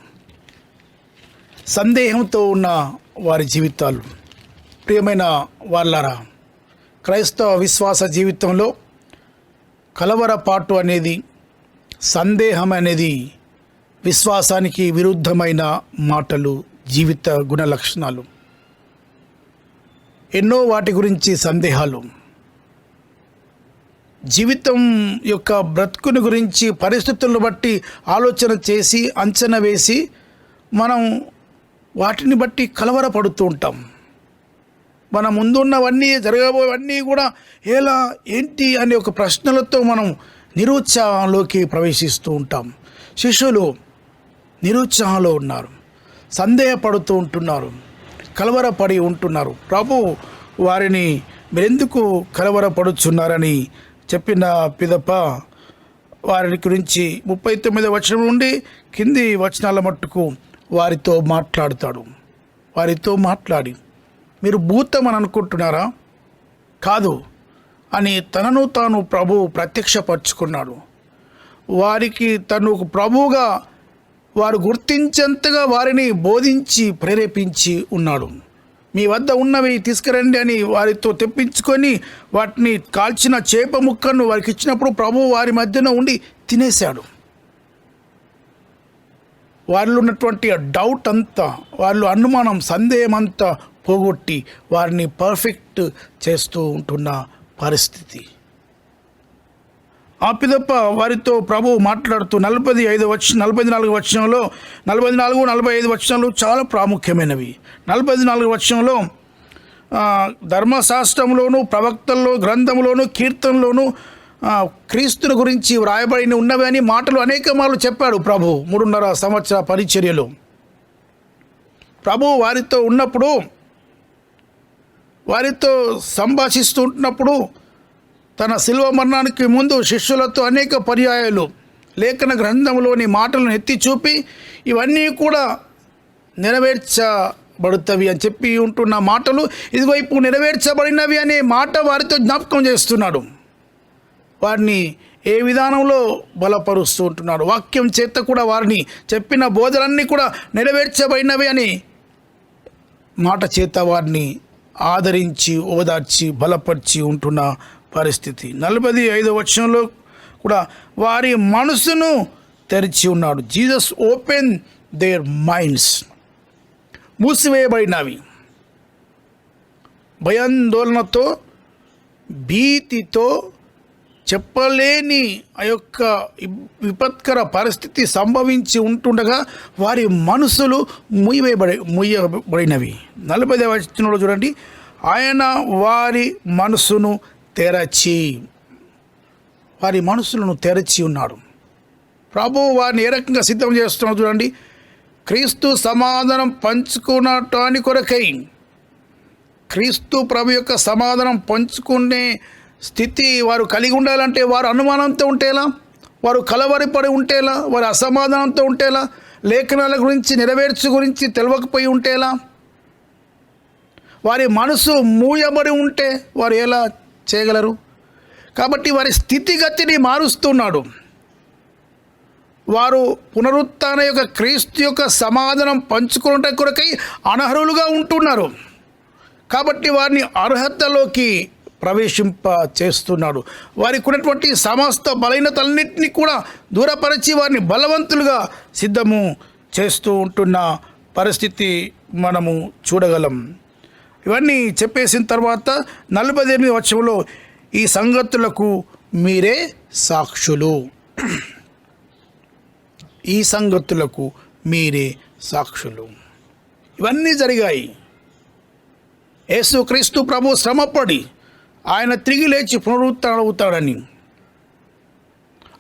సందేహంతో ఉన్న వారి జీవితాలు. ప్రియమైన వాళ్ళారా, క్రైస్తవ విశ్వాస జీవితంలో కలవరపాటు అనేది, సందేహం అనేది విశ్వాసానికి విరుద్ధమైన మాటలు, జీవిత గుణ లక్షణాలు. ఎన్నో వాటి గురించి సందేహాలు, జీవితం యొక్క బ్రతుకుని గురించి పరిస్థితులను బట్టి ఆలోచన చేసి, అంచనా వేసి మనం వాటిని బట్టి కలవరపడుతూ ఉంటాం. మన ముందున్నవన్నీ, జరగబోయేవన్నీ కూడా ఎలా, ఏంటి అనే ఒక ప్రశ్నలతో మనం నిరుత్సాహంలోకి ప్రవేశిస్తూ ఉంటాం. శిష్యులు నిరుత్సాహంలో ఉన్నారు, సందేహపడుతూ ఉంటున్నారు, కలవరపడి ఉంటున్నారు. ప్రభు వారిని మీరెందుకు కలవరపడుచున్నారని చెప్పిన పిదప వారి గురించి 39వ వచనం నుండి కింది వచనాల మట్టుకు వారితో మాట్లాడతాడు. వారితో మాట్లాడి, మీరు భూతం అని అనుకుంటున్నారా? కాదు అని తనను తాను ప్రభు ప్రత్యక్షపరుచుకున్నాడు. వారికి తను ప్రభువుగా వారు గుర్తించేంతగా వారిని బోధించి ప్రేరేపించి ఉన్నాడు. మీ వద్ద ఉన్నవి తీసుకురండి అని వారితో తెప్పించుకొని వాటిని కాల్చిన చేప ముక్కను వారికి ఇచ్చినప్పుడు ప్రభువు వారి మధ్యన ఉండి తినేశాడు. వారిలో ఉన్నటువంటి డౌట్ అంతా, వాళ్ళు అనుమానం, సందేహం అంతా పోగొట్టి వారిని పర్ఫెక్ట్ చేస్తూ ఉంటున్న పరిస్థితి. ఆ పిదప వారితో ప్రభు మాట్లాడుతూ 44వ వచనంలో, 44, 45 వచనాలు చాలా ప్రాముఖ్యమైనవి. 44వ వచనంలో ధర్మశాస్త్రంలోను, ప్రవక్తల్లో, గ్రంథంలోను, కీర్తనలోను క్రీస్తుని గురించి వ్రాయబడిన ఉన్నవి అని మాటలు అనేక మార్లు చెప్పాడు ప్రభు. 3.5 సంవత్సర పరిచర్యలో ప్రభు వారితో ఉన్నప్పుడు, వారితో సంభాషిస్తూ ఉంటున్నప్పుడు, తన శిలువ మరణానికి ముందు శిష్యులతో అనేక పర్యాయాలు లేఖన గ్రంథంలోని మాటలను ఎత్తి చూపి ఇవన్నీ కూడా నెరవేర్చబడుతవి అని చెప్పి ఉంటున్న మాటలు, ఇదిగో ఇప్పుడు నెరవేర్చబడినవి అనే మాట వారితో జ్ఞాపకం చేస్తున్నాడు. వారిని ఏ విధానంలో బలపరుస్తూ ఉంటున్నాడు. వాక్యం చేత కూడా వారిని చెప్పిన బోధలన్నీ కూడా నెరవేర్చబడినవి అని మాట చేత వారిని ఆదరించి, ఓదార్చి, బలపరిచి ఉంటున్న పరిస్థితి. 45వ వచనంలో కూడా వారి మనసును తెరిచి ఉన్నాడు. Jesus open their minds. మూసివేయబడినవి, భయాందోళనతో, భీతితో చెప్పలేని ఆ యొక్క విపత్కర పరిస్థితి సంభవించి ఉంటుండగా వారి మనసులు ముయ్యబడినవి. 40వ వచనంలో చూడండి, ఆయన వారి మనసును తెరచి, వారి మనసులను తెరచి ఉన్నాడు. ప్రభువు వారిని ఏ రకంగా సిద్ధం చేస్తున్నాడు చూడండి. క్రీస్తు సమాధానం పంచుకునటాని కొరకై, క్రీస్తు ప్రభు యొక్క సమాధానం పంచుకునే స్థితి వారు కలిగి ఉండాలంటే వారు అనుమానంతో ఉంటేలా, వారు కలవరిపడి ఉంటేలా, వారు అసమాధానంతో ఉంటేలా, లేఖనాల గురించి నెరవేర్చు గురించి తెలియకపోయి ఉంటేలా, వారి మనసు మూయబడి ఉంటే వారు ఎలా చేయగలరు? కాబట్టి వారి స్థితిగతిని మారుస్తున్నాడు. వారు పునరుత్థాన యొక్క క్రీస్తు యొక్క సమాధానం పంచుకునే కొరకై అనర్హులుగా ఉంటున్నారు. కాబట్టి వారిని అర్హతలోకి ప్రవేశింప చేస్తున్నాడు. వారికి ఉన్నటువంటి సమస్త బలహీనతలన్నింటినీ కూడా దూరపరిచి వారిని బలవంతులుగా సిద్ధము చేస్తూ ఉంటున్న పరిస్థితి మనము చూడగలం. ఇవన్నీ చెప్పేసిన తర్వాత 48వ వచనంలో ఈ సంగతులకు మీరే సాక్షులు, ఈ సంగతులకు మీరే సాక్షులు. ఇవన్నీ జరిగాయి. యేసుక్రీస్తు ప్రభు శ్రమపడి ఆయన తిరిగి లేచి పునరుత్థానమవుతాడని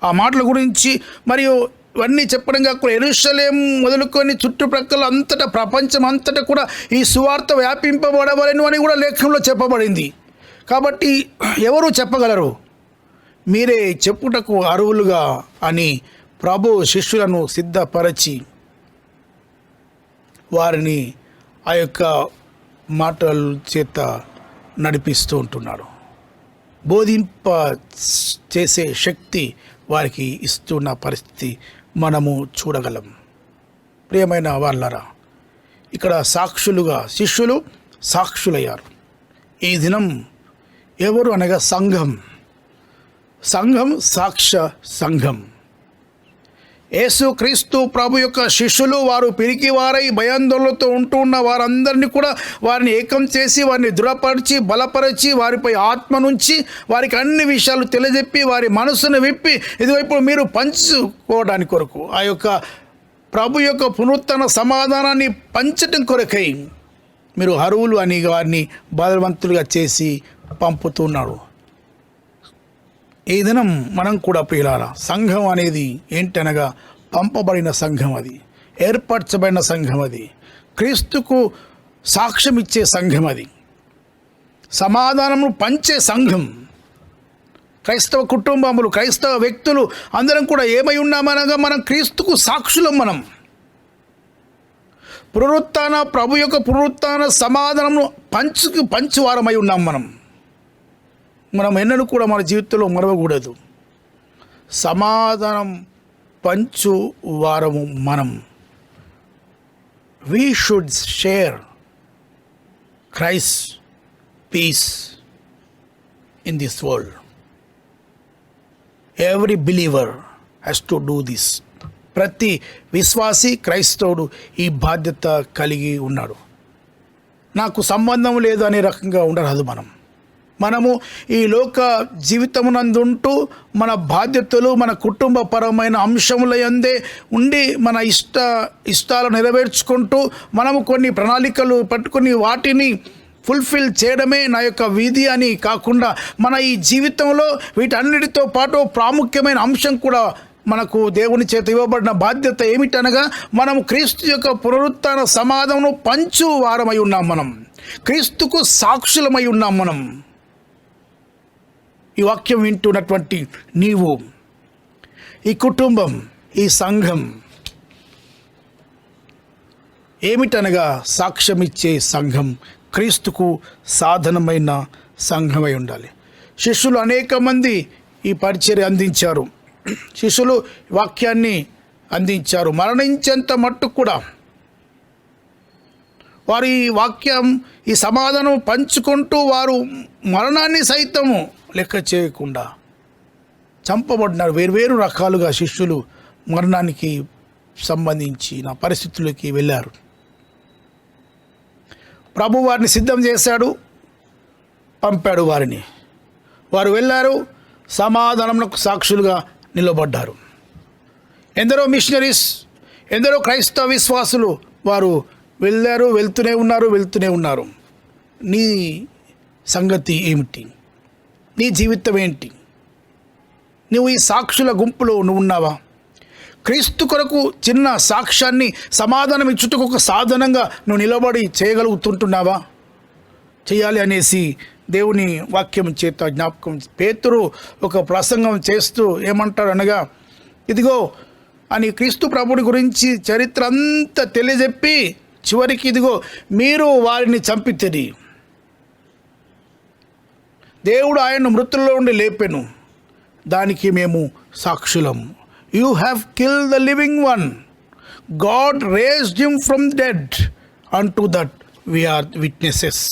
ఆ మాటల గురించి మరియు ఇవన్నీ చెప్పడం కాకుండా యెరూషలేము మొదలుకొని చుట్టుప్రక్కల అంతటా ప్రపంచం అంతటా కూడా ఈ సువార్త వ్యాపింపబడవలను అని కూడా లేఖనంలో చెప్పబడింది. కాబట్టి ఎవరు చెప్పగలరు? మీరే చెప్పుటకు అర్హులుగా అని ప్రభు శిష్యులను సిద్ధపరచి వారిని ఆ యొక్క మాటల చేత నడిపిస్తూ ఉంటున్నాడు. బోధింప చేసే శక్తి వారికి ఇస్తున్న పరిస్థితి మనము చూడగలం. ప్రియమైన వాళ్ళరా, ఇక్కడ సాక్షులుగా శిష్యులు సాక్షులయ్యారు. ఈ దినం ఎవరు అనగా సంఘం సాక్ష్య సంఘం. యేసుక్రీస్తు ప్రభు యొక్క శిష్యులు వారు పిరికివారై భయాందోళనతో ఉంటూ ఉన్న వారందరినీ కూడా వారిని ఏకం చేసి వారిని దృఢపరిచి బలపరిచి వారిపై ఆత్మ నుంచి వారికి అన్ని విషయాలు తెలియజెప్పి వారి మనసును విప్పి ఇదిగో ఇప్పుడు మీరు పంచుకోవడానికి కొరకు ఆ యొక్క ప్రభు యొక్క పునరుత్థాన సమాధానాన్ని పంచటం కొరకై మీరు అర్హులు అని వారిని బలవంతులుగా చేసి పంపుతున్నాడు. ఈ దినం మనం కూడా ప్రియులారా, సంఘం అనేది ఏంటనగా పంపబడిన సంఘం, అది ఏర్పరచబడిన సంఘం, అది క్రీస్తుకు సాక్ష్యం ఇచ్చే సంఘం, అది సమాధానము పంచే సంఘం. క్రైస్తవ కుటుంబములు, క్రైస్తవ వ్యక్తులు అందరం కూడా ఏమై ఉన్నామనగా మనం క్రీస్తుకు సాక్షులం. మనం ప్రభు యొక్క పునరుత్థాన సమాధానము పంచువారమై ఉన్నాం. మనం ఎన్నడూ కూడా మన జీవితంలో మరవకూడదు. సమాధానం పంచు వారము మనం. We should share Christ peace in this world. Every believer has to do this. ప్రతి విశ్వాసి క్రైస్తవుడు ఈ బాధ్యత కలిగి ఉన్నాడు. నాకు సంబంధం లేదు అనే రకంగా ఉండరాదు. మనము ఈ లోక జీవితమునందుంటూ మన బాధ్యతలు, మన కుటుంబపరమైన అంశముల యందే ఉండి మన ఇష్టాలు నెరవేర్చుకుంటూ మనము కొన్ని ప్రణాళికలు పట్టుకుని వాటిని ఫుల్ఫిల్ చేయడమే నా యొక్క విధి అని కాకుండా మన ఈ జీవితంలో వీటన్నిటితో పాటు ప్రాముఖ్యమైన అంశం కూడా మనకు దేవుని చేత ఇవ్వబడిన బాధ్యత ఏమిటనగా మనము క్రీస్తు యొక్క పునరుత్థాన సమాధానం పంచు వారమై ఉన్నాం. మనం క్రీస్తుకు సాక్షులమై ఉన్నాం. మనం ఈ వాక్యం వింటున్నటువంటి నీవు, ఈ కుటుంబం, ఈ సంఘం ఏమిటనగా సాక్ష్యమిచ్చే సంఘం, క్రీస్తుకు సాధనమైన సంఘమై ఉండాలి. శిష్యులు అనేక మంది ఈ పరిచర్య అందించారు. శిష్యులు వాక్యాన్ని అందించారు. మరణించేంత మట్టుకు కూడా వారు ఈ వాక్యం, ఈ సమాధానం పంచుకుంటూ వారు మరణాన్ని సైతము లెక్క చేయకుండా చంపబడినారు. వేర్వేరు రకాలుగా శిష్యులు మరణానికి సంబంధించిన పరిస్థితులకి వెళ్ళారు. ప్రభు వారిని సిద్ధం చేశాడు, పంపాడు వారిని. వారు వెళ్ళారు, సమాధానంకు సాక్షులుగా నిలబడ్డారు. ఎందరో మిషనరీస్, ఎందరో క్రైస్తవ విశ్వాసులు వారు వెళ్ళారు, వెళ్తూనే ఉన్నారు. నీ సంగతి ఏమిటి? నీ జీవితం ఏంటి? నువ్వు ఈ సాక్షుల గుంపులో నువ్వు ఉన్నావా? క్రీస్తు కొరకు చిన్న సాక్ష్యాన్ని సమాధానం ఇచ్చుటకు ఒక సాధనంగా నువ్వు నిలబడి చేయగలుగుతుంటున్నావా? చేయాలి అనేసి దేవుని వాక్యం చేత జ్ఞాపకం. పేతురు ఒక ప్రసంగం చేస్తూ ఏమంటాడు అనగా, ఇదిగో అని క్రీస్తు ప్రభుడి గురించి చరిత్ర అంతా తెలియజెప్పి చివరికి ఇదిగో మీరు వారిని చంపితిరి, దేవుడు ఆయన్ను మృతుల్లో నుండి లేపెను, దానికి మేము సాక్షులం. You have killed the living one, God raised him from dead, అంటూ దట్ వీఆర్ విట్నెసెస్.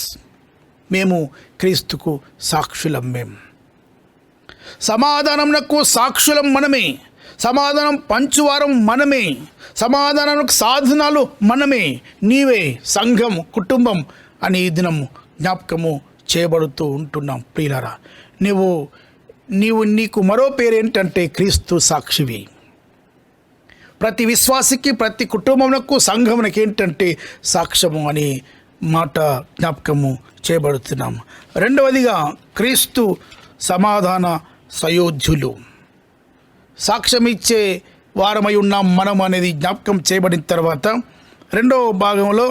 మేము క్రీస్తుకు సాక్షులం. మేము సమాధానంకు సాక్షులం మనమే, సమాధానం పంచువారం మనమే, సమాధానానికి సాధనాలు మనమే, నీవే, సంఘం, కుటుంబం అని ఈ దినం జ్ఞాపకము చేయబడుతూ ఉంటున్నాం. ప్రియులారా, నీకు మరో పేరేంటంటే క్రీస్తు సాక్షివి. ప్రతి విశ్వాసికి, ప్రతి కుటుంబమునకు, సంఘమునకు ఏంటంటే సాక్ష్యము అనే మాట జ్ఞాపకము చేయబడుతున్నాం. రెండవదిగా క్రీస్తు సమాధాన సయోధ్యులు. సాక్ష్యం ఇచ్చే వారమై ఉన్నాం మనం అనేది జ్ఞాపకం చేయబడిన తర్వాత రెండవ భాగంలో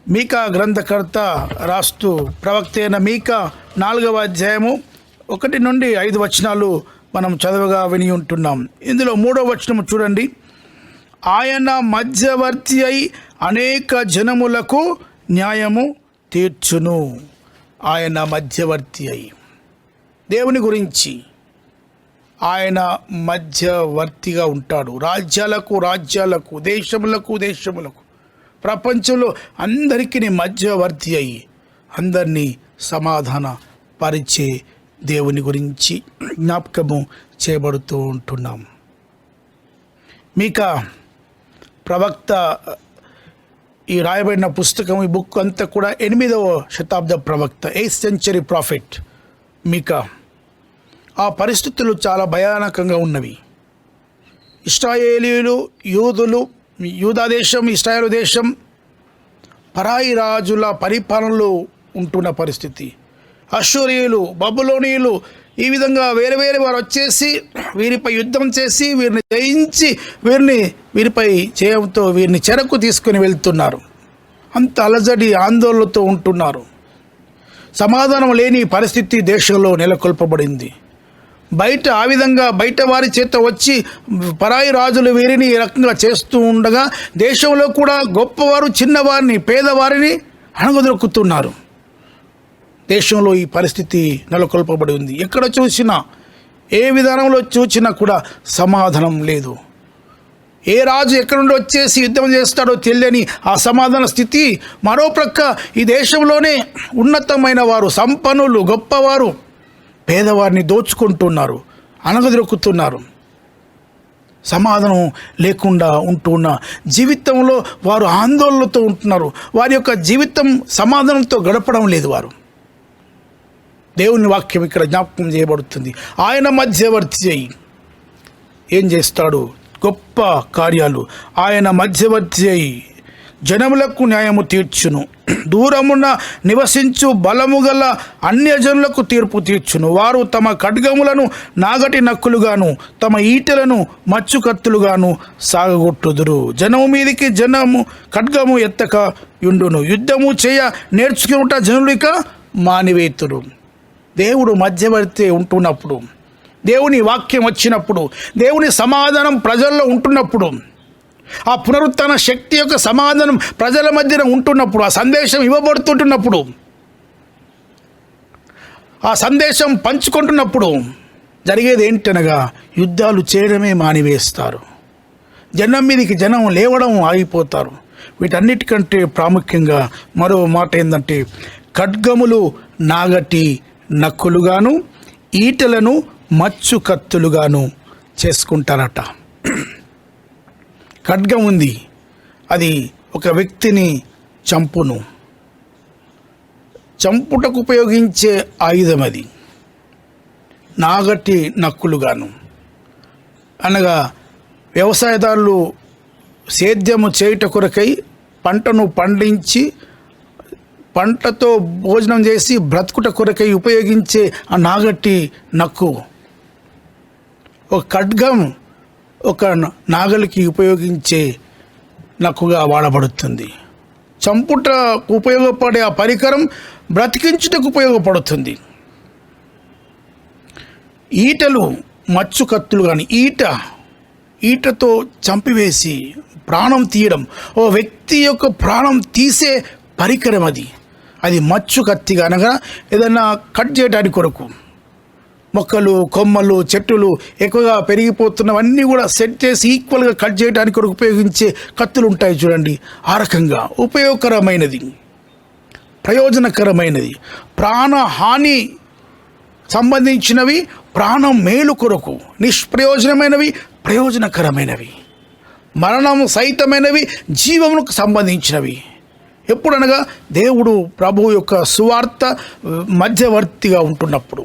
మీకా గ్రంథకర్త రాస్తూ, ప్రవక్త అయిన మీకా 4వ అధ్యాయము 1 నుండి 5 వచనాలు మనం చదవగా విని ఉంటున్నాం. ఇందులో 3వ వచనం చూడండి. ఆయన మధ్యవర్తి అయి అనేక జనములకు న్యాయము తీర్చును. ఆయన మధ్యవర్తి అయి, దేవుని గురించి ఆయన మధ్యవర్తిగా ఉంటాడు. రాజ్యాలకు, దేశములకు, ప్రపంచంలో అందరికీ మధ్యవర్తి అయి అందరినీ సమాధాన పరిచే దేవుని గురించి జ్ఞాపకము చేయబడుతూ ఉంటున్నాం. మీకా ప్రవక్త ఈ రాయబడిన పుస్తకం, ఈ బుక్ అంతా కూడా 8వ శతాబ్ద ప్రవక్త, 8th century ప్రాఫిట్ మీకా. ఆ పరిస్థితులు చాలా భయానకంగా ఉన్నవి. ఇశ్రాయేలీయులు, యూదా దేశం, ఇశ్రాయేలు దేశం పరాయి రాజుల పరిపాలనలో ఉంటున్న పరిస్థితి. అష్షూరీయులు, బబులోనీయులు ఈ విధంగా వేరే వారు వచ్చేసి వీరిపై యుద్ధం చేసి వీరిని జయించి వీరిపై చేయడంతో వీరిని చెరకు తీసుకుని వెళ్తున్నారు. అంత అలజడి, ఆందోళనతో ఉంటున్నారు. సమాధానం లేని పరిస్థితి దేశంలో నెలకొల్పబడింది. ఆ విధంగా బయట వారి చేత వచ్చి పరాయి రాజులు వీరిని ఈ రకంగా చేస్తూ ఉండగా దేశంలో కూడా గొప్పవారు చిన్నవారిని, పేదవారిని అణగదొక్కుతున్నారు. దేశంలో ఈ పరిస్థితి నెలకొల్పబడి ఉంది. ఎక్కడ చూసినా, ఏ విధానంలో చూసినా కూడా సమాధానం లేదు. ఏ రాజు ఎక్కడి నుండి వచ్చేసి యుద్ధం చేస్తాడో తెలియని ఆ సమాధాన స్థితి. మరో ప్రక్క ఈ దేశంలోనే ఉన్నతమైన వారు, సంపన్నులు, గొప్పవారు పేదవారిని దోచుకుంటున్నారు, అణగదొక్కుతున్నారు. సమాధానం లేకుండా ఉంటున్న జీవితంలో వారు ఆందోళనతో ఉంటున్నారు. వారి యొక్క జీవితం సమాధానంతో గడపడం లేదు. వారు దేవుని వాక్యం ఇక్కడ జ్ఞాపకం చేయబడుతుంది. ఆయన మధ్యవర్తి అయి ఏం చేస్తాడు? గొప్ప కార్యాలు. ఆయన మధ్యవర్తి అయి జనములకు న్యాయము తీర్చును. దూరమున నివసించు బలము గల అన్యజనులకు తీర్పు తీర్చును. వారు తమ ఖడ్గములను నాగటి నక్కులుగాను, తమ ఈటెలను మచ్చుకత్తులుగాను సాగగొట్టుదురు. జనము మీదికి జనము ఖడ్గము ఎత్తక యుండును. యుద్ధము చేయ నేర్చుకునుట జనులిక మానివేతురు. దేవుడు మధ్యవర్తి ఉంటున్నప్పుడు, దేవుని వాక్యం వచ్చినప్పుడు, దేవుని సమాధానం ప్రజల్లో ఉంటున్నప్పుడు, ఆ పునరుత్థాన శక్తి యొక్క సమాధానం ప్రజల మధ్యన ఉంటున్నప్పుడు, ఆ సందేశం ఇవ్వబడుతుంటున్నప్పుడు, ఆ సందేశం పంచుకుంటున్నప్పుడు జరిగేది ఏంటనగా యుద్ధాలు చేయడమే మానివేస్తారు. జనం మీదకి జనం లేవడం ఆగిపోతారు. వీటన్నిటికంటే ప్రాముఖ్యంగా మరో మాట ఏంటంటే, ఖడ్గములు నాగటి నక్కులుగాను, ఈటలను మచ్చు కత్తులుగాను చేసుకుంటారట. ఖడ్గం ఉంది, అది ఒక వ్యక్తిని చంపుటకు ఉపయోగించే ఆయుధం. అది నాగటి నక్కులుగాను. అనగా వ్యవసాయదారులు సేద్యము చేయుట కొరకై పంటను పండించి పంటతో భోజనం చేసి బ్రతుకుట కొరకై ఉపయోగించే ఆ నాగటి నక్కు ఒక ఖడ్గం ఒక నాగలికి ఉపయోగించే నక్కుగా వాడబడుతుంది. చంపుటకు ఉపయోగపడే ఆ పరికరం బ్రతికించుటకు ఉపయోగపడుతుంది. ఈటలు మచ్చు కత్తులు కానీ ఈటతో చంపివేసి ప్రాణం తీయడం, ఓ వ్యక్తి యొక్క ప్రాణం తీసే పరికరం అది మచ్చు కత్తిగా, అనగా ఏదైనా కట్ చేయడానికి కొరకు మొక్కలు కొమ్మలు చెట్టులు ఎక్కువగా పెరిగిపోతున్నవన్నీ కూడా సెట్ చేసి ఈక్వల్గా కట్ చేయడానికి కొరకు ఉపయోగించే కత్తులు ఉంటాయి చూడండి. ఆ రకంగా ఉపయోగకరమైనది, ప్రయోజనకరమైనది, ప్రాణహాని సంబంధించినవి, ప్రాణం మేలు కొరకు, నిష్ప్రయోజనమైనవి ప్రయోజనకరమైనవి, మరణం సహితమైనవి జీవమునకు సంబంధించినవి. ఎప్పుడనగా దేవుడు ప్రభు యొక్క సువార్త మధ్యవర్తిగా ఉంటున్నప్పుడు,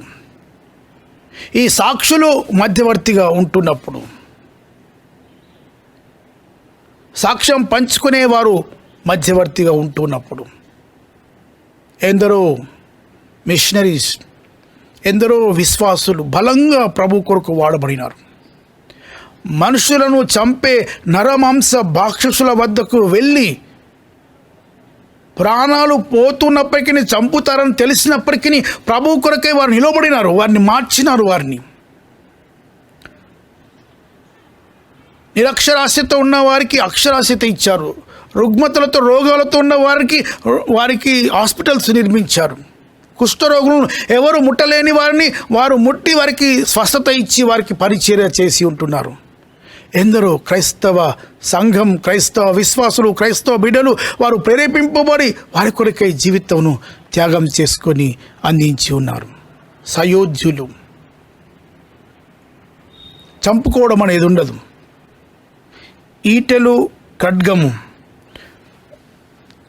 ఈ సాక్షులు మధ్యవర్తిగా ఉంటున్నప్పుడు, సాక్ష్యం పంచుకునేవారు మధ్యవర్తిగా ఉంటున్నప్పుడు, ఎందరో మిషనరీస్, ఎందరో విశ్వాసులు బలంగా ప్రభు కొరకు వాడబడినారు. మనుషులను చంపే నరమాంస బాక్షసుల వద్దకు వెళ్ళి ప్రాణాలు పోతున్నప్పటికీ చంపుతారని తెలిసినప్పటికీ ప్రభు కొరకై వారు నిలబడినారు, వారిని మార్చినారు. వారిని నిరక్షరాస్యత ఉన్న వారికి అక్షరాస్యత ఇచ్చారు. రుగ్మతలతో రోగాలతో ఉన్న వారికి హాస్పిటల్స్ నిర్మించారు. కుష్ఠరోగులను ఎవరు ముట్టలేని వారిని వారు ముట్టి వారికి స్వస్థత ఇచ్చి వారికి పరిచర్య చేసి ఉంటున్నారు. ఎందరో క్రైస్తవ సంఘం, క్రైస్తవ విశ్వాసులు, క్రైస్తవ బిడ్డలు వారు ప్రేరేపింపబడి వారి కొరకై జీవితంను త్యాగం చేసుకొని అందించి ఉన్నారు. సయోధ్యులు. చంపుకోవడం అనేది ఉండదు. ఈటెలు ఖడ్గము,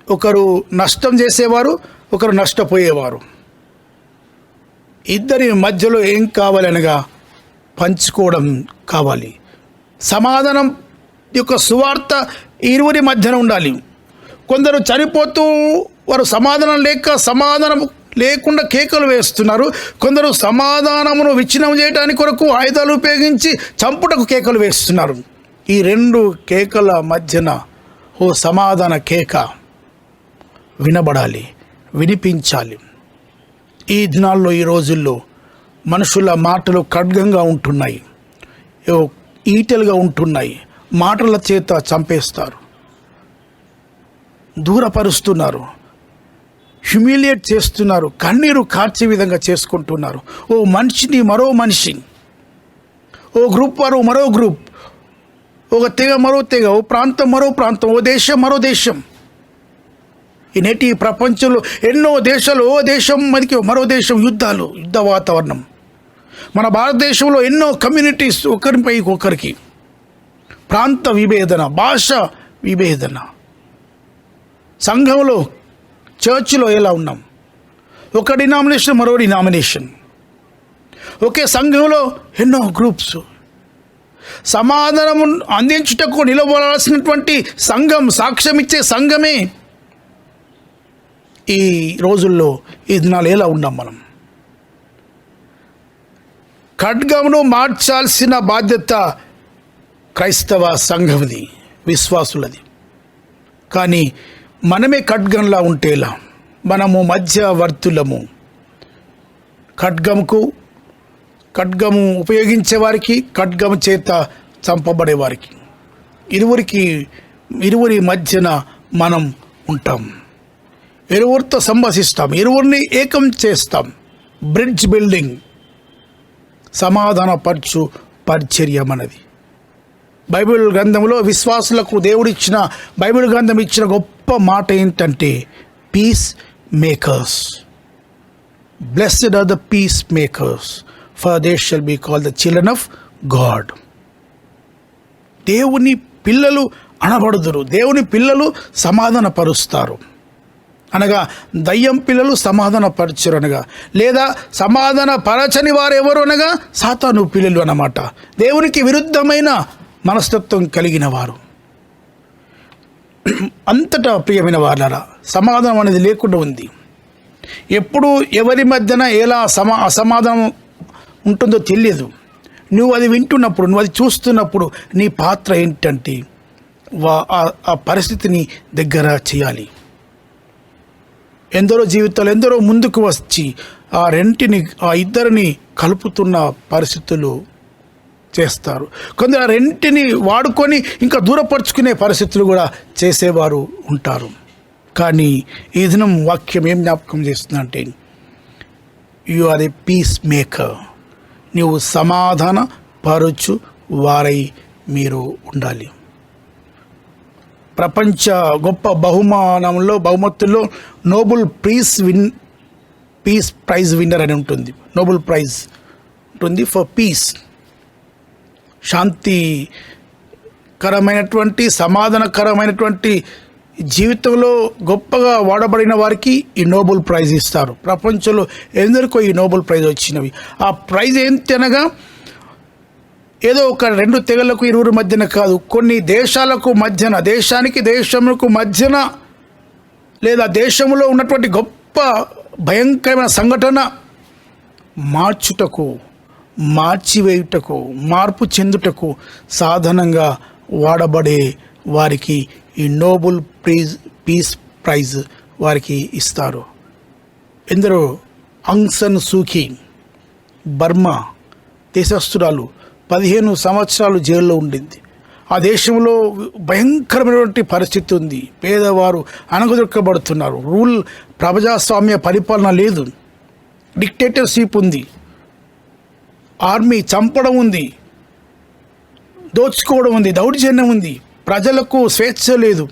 ఒకరు నష్టం చేసేవారు, ఒకరు నష్టపోయేవారు. ఇద్దరి మధ్యలో ఏం కావాలనగా పంచుకోవడం కావాలి. సమాధానం యొక్క సువార్త ఇరువురి మధ్యన ఉండాలి. కొందరు చనిపోతూ వారు సమాధానం లేకుండా కేకలు వేస్తున్నారు. కొందరు సమాధానమును విచ్ఛిన్నం చేయడానికి కొరకు ఆయుధాలు ఉపయోగించి చంపుటకు కేకలు వేస్తున్నారు. ఈ రెండు కేకల మధ్యన ఓ సమాధాన కేక వినబడాలి, వినిపించాలి. ఈ దినాల్లో, ఈ రోజుల్లో మనుషుల మాటలు ఖడ్గంగా ఉంటున్నాయి, ఈటెలుగా ఉంటున్నాయి. మాటల చేత చంపేస్తారు, దూరపరుస్తున్నారు, హ్యూమిలియేట్ చేస్తున్నారు, కన్నీరు కార్చే విధంగా చేసుకుంటున్నారు. ఓ మనిషిని మరో మనిషి, ఓ గ్రూప్ వారు మరో గ్రూప్, ఒక తెగ మరో తెగ, ఓ ప్రాంతం మరో ప్రాంతం, ఓ దేశం మరో దేశం. ఈ నేటి ప్రపంచంలో ఎన్నో దేశాలు, ఓ దేశం మనకి మరో దేశం, యుద్ధ వాతావరణం. మన భారతదేశంలో ఎన్నో కమ్యూనిటీస్, ఒకరిపై ఒకరికి ప్రాంత విభేదన, భాష విభేదన. సంఘంలో, చర్చిలో ఎలా ఉన్నాం? ఒక డినామినేషన్ మరో డినామినేషన్, ఒకే సంఘంలో ఎన్నో గ్రూప్స్. సమాధానం అందించుటకు నిలబడాల్సినటువంటి సంఘం, సాక్ష్యం ఇచ్చే సంఘమే ఈ రోజుల్లో, ఈ దినాలు ఎలా ఉన్నాం మనం? ఖడ్గమును మార్చాల్సిన బాధ్యత క్రైస్తవ సంఘంది, విశ్వాసులది. కానీ మనమే ఖడ్గంలా ఉంటేలా? మనము మధ్యవర్తులము. ఖడ్గము ఉపయోగించే వారికి, ఖడ్గము చేత చంపబడేవారికి, ఇరువురి మధ్యన మనం ఉంటాం. ఇరువురితో సంభాషిస్తాం, ఇరువురిని ఏకం చేస్తాం. బ్రిడ్జ్ బిల్డింగ్, సమాధానపరచు పరిచర్య మనది. బైబిల్ గ్రంథంలో విశ్వాసులకు దేవుడిచ్చిన, బైబిల్ గ్రంథం ఇచ్చిన గొప్ప మాట ఏంటంటే, peace makers. Blessed are the peace makers, for they shall be called the children of God. దేవుని పిల్లలు అనబడుదురు, దేవుని పిల్లలు సమాధానపరుస్తారు. అనగా దయ్యం పిల్లలు సమాధానపరచరు అనగా, లేదా సమాధాన పరచని వారు ఎవరు అనగా సాతాను పిల్లలు అన్నమాట. దేవునికి విరుద్ధమైన మనస్తత్వం కలిగిన వారు. అంతటా ప్రియమైన వాళ్ళరా, సమాధానం అనేది లేకుండా ఉంది. ఎప్పుడు ఎవరి మధ్యన ఎలా అసమాధానం ఉంటుందో తెలియదు. నువ్వు అది వింటున్నప్పుడు, నువ్వు అది చూస్తున్నప్పుడు నీ పాత్ర ఏంటంటే ఆ పరిస్థితిని దగ్గర చేయాలి. ఎందరో జీవితాలు ఎందరో ముందుకు వచ్చి ఆ ఇద్దరిని కలుపుతున్న పరిస్థితులు చేస్తారు. కొందరు ఆ రెంటిని వాడుకొని ఇంకా దూరపరుచుకునే పరిస్థితులు కూడా చేసేవారు ఉంటారు. కానీ ఈ దినం వాక్యం ఏం జ్ఞాపకం చేస్తుందంటే, you are a peace maker. నీవు సమాధాన పరచు వారై మీరు ఉండాలి. ప్రపంచ గొప్ప బహుమతుల్లో నోబెల్ పీస్ ప్రైజ్ విన్నర్ అని ఉంటుంది. నోబెల్ ప్రైజ్ ఉంటుంది ఫర్ పీస్. శాంతికరమైనటువంటి సమాధానకరమైనటువంటి జీవితంలో గొప్పగా వాడబడిన వారికి ఈ నోబెల్ ప్రైజ్ ఇస్తారు. ప్రపంచంలో ఎందరికో ఈ నోబెల్ ప్రైజ్ వచ్చినవి. ఆ ప్రైజ్ ఏంటి అనగా ఏదో ఒక 2 తెగలకు ఇరువురు మధ్యన కాదు, కొన్ని దేశాలకు మధ్యన, దేశములకు మధ్యన, లేదా దేశంలో ఉన్నటువంటి గొప్ప భయంకరమైన సంఘటన మార్చివేయుటకు, మార్పు చెందుటకు సాధనంగా వాడబడే వారికి ఈ నోబెల్ పీస్ ప్రైజ్ వారికి ఇస్తారు. ఎందరో ఆంగ్ సాన్ సూ కీ, బర్మా దేశస్తురాలు 15 సంవత్సరాలు జైల్లో ఉండింది. ఆ దేశంలో భయంకరమైనటువంటి పరిస్థితి ఉంది. పేదవారు అణగదొక్కబడుతున్నారు. ప్రజాస్వామ్య పరిపాలన లేదు. డిక్టేటర్షిప్ ఉంది. ఆర్మీ చంపడం ఉంది, దోచుకోవడం ఉంది, దౌర్జన్యం ఉంది. ప్రజలకు స్వేచ్ఛ లేదు.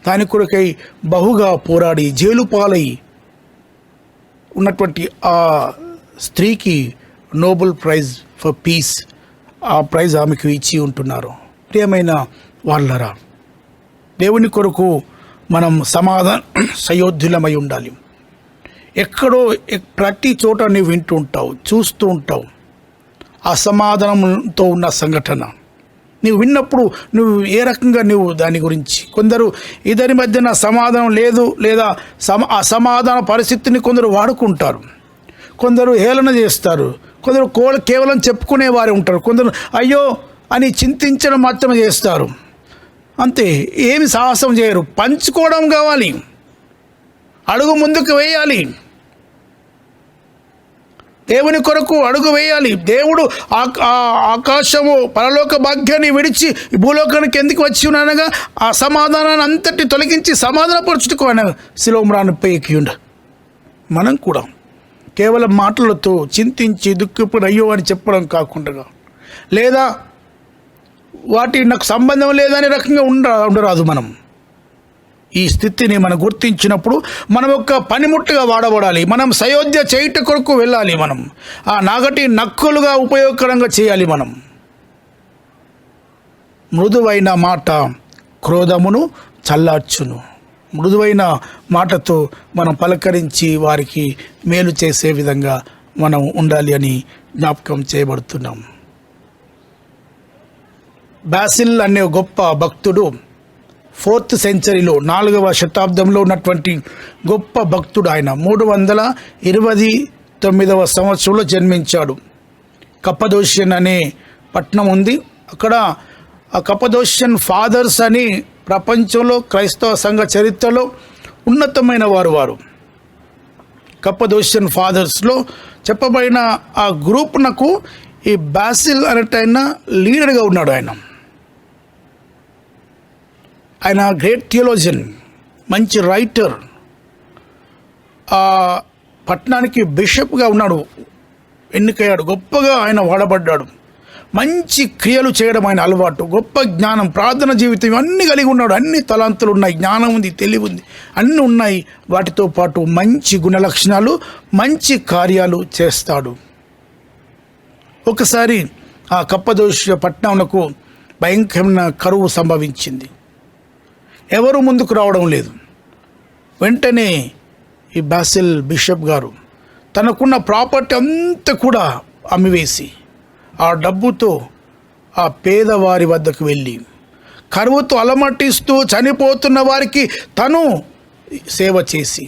దాని కొరకై బహుగా పోరాడి జైలు పాలై ఉన్నటువంటి ఆ స్త్రీకి నోబెల్ ప్రైజ్ ఫర్ పీస్, ఆ ప్రైజ్ ఆమెకు ఇచ్చి ఉంటున్నారు. ప్రియమైన వాళ్ళరా, దేవుని కొరకు మనం సయోధ్యులమై ఉండాలి. ఎక్కడో ప్రతి చోట నువ్వు వింటూ ఉంటావు, చూస్తూ ఉంటావు అసమాధానంతో ఉన్న సంఘటన. నువ్వు విన్నప్పుడు నువ్వు ఏ రకంగా నువ్వు దాని గురించి, కొందరు ఇద్దరి మధ్యన సమాధానం లేదు, లేదా అసమాధాన పరిస్థితిని కొందరు వాడుకుంటారు, కొందరు హేళన చేస్తారు, కొందరు కేవలం చెప్పుకునే వారే ఉంటారు, కొందరు అయ్యో అని చింతించడం మాత్రమే చేస్తారు. అంతే, ఏమి సాహసం చేయరు. పంచుకోవడం కావాలి, అడుగు ముందుకు వేయాలి, దేవుని కొరకు అడుగు వేయాలి. దేవుడు ఆకాశము పరలోక భాగ్యాన్ని విడిచి భూలోకానికి ఎందుకు వచ్చి ఉన్నానగా ఆ సమాధానాన్ని అంతటి తొలగించి సమాధానపరచుటకు ఆయన శిలోమ్రాన్పై ఎక్కిండు. మనం కూడా కేవలం మాటలతో చింతించి దుఃఖపడి అయ్యో అని చెప్పడం కాకుండా, లేదా వాటి నాకు సంబంధం లేదనే రకంగా ఉండరాదు. మనం ఈ స్థితిని మనం గుర్తించినప్పుడు మనం ఒక పనిముట్టుగా వాడబడాలి. మనం సయోధ్య చేయుట కొరకు వెళ్ళాలి. మనం ఆ నాగటి నక్కులుగా ఉపయోగకరంగా చేయాలి. మనం మృదువైన మాట క్రోధమును చల్లార్చును. మృదువైన మాటతో మనం పలకరించి వారికి మేలు చేసే విధంగా మనం ఉండాలి అని జ్ఞాపకం చేయబడుతున్నాం. బాసిల్ అనే గొప్ప భక్తుడు 4th సెంచరీలో 4వ శతాబ్దంలో ఉన్నటువంటి గొప్ప భక్తుడు. ఆయన 329వ సంవత్సరంలో జన్మించాడు. కప్పదోషియన్ అనే పట్టణం ఉంది. అక్కడ ఆ కప్పదోషియన్ ఫాదర్స్ అని ప్రపంచంలో క్రైస్తవ సంఘ చరిత్రలో ఉన్నతమైన వారు. కప్పదోషియన్ ఫాదర్స్లో చెప్పబడిన ఆ గ్రూప్నకు ఈ బాసిల్ అనేటైన లీడర్గా ఉన్నాడు. ఆయన గ్రేట్ థియోలోజియన్, మంచి రైటర్. ఆ పట్టణానికి బిషప్గా ఉన్నాడు, ఎన్నికయ్యాడు. గొప్పగా ఆయన వాడబడ్డాడు. మంచి క్రియలు చేయడం ఆయన అలవాటు, గొప్ప జ్ఞానం, ప్రార్థన జీవితం ఇవన్నీ కలిగి ఉన్నాడు. అన్ని తలాంతులు ఉన్నాయి, జ్ఞానం ఉంది, తెలివి ఉంది, అన్నీ ఉన్నాయి. వాటితో పాటు మంచి గుణలక్షణాలు, మంచి కార్యాలు చేస్తాడు. ఒకసారి ఆ కప్పదోష పట్టణంకు భయంకరమైన కరువు సంభవించింది. ఎవరు ముందుకు రావడం లేదు. వెంటనే ఈ బాసిల్ బిషప్ గారు తనకున్న ప్రాపర్టీ అంతా కూడా అమ్మివేసి ఆ డబ్బుతో ఆ పేదవారి వద్దకు వెళ్ళి కరువుతో అలమటిస్తూ చనిపోతున్న వారికి తను సేవ చేసి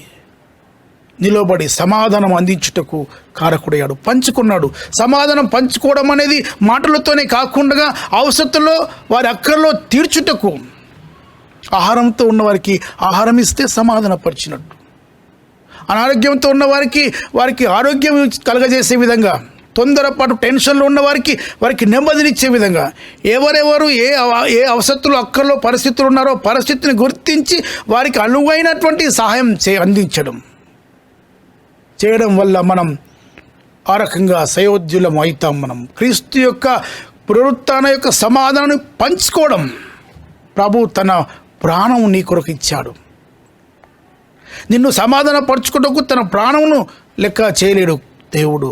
నిలబడి సమాధానం అందించుటకు కారకుడయ్యాడు, పంచుకున్నాడు. సమాధానం పంచుకోవడం అనేది మాటలతోనే కాకుండా అవసరంలో వారి అక్కర్లో తీర్చుటకు, ఆహారంతో ఉన్నవారికి ఆహారం ఇస్తే సమాధానపరిచినట్టు, అనారోగ్యంతో వారికి ఆరోగ్యం కలగజేసే విధంగా, తొందరపాటు టెన్షన్లో ఉన్న వారికి నెమ్మదినిచ్చే విధంగా, ఎవరెవరు ఏ అవసరతులు అక్కర్లో పరిస్థితులు ఉన్నారో పరిస్థితిని గుర్తించి వారికి అనువైనటువంటి సహాయం చేయడం వల్ల మనం ఆ రకంగా సయోధ్యులం అవుతాం. మనం క్రీస్తు యొక్క పునరుత్థాన యొక్క సమాధానాన్ని పంచుకోవడం. ప్రభు తన ప్రాణం నీ కొరకు ఇచ్చాడు. నిన్ను సమాధాన పరచుకోవడానికి తన ప్రాణమును లెక్క చేయలేడు దేవుడు.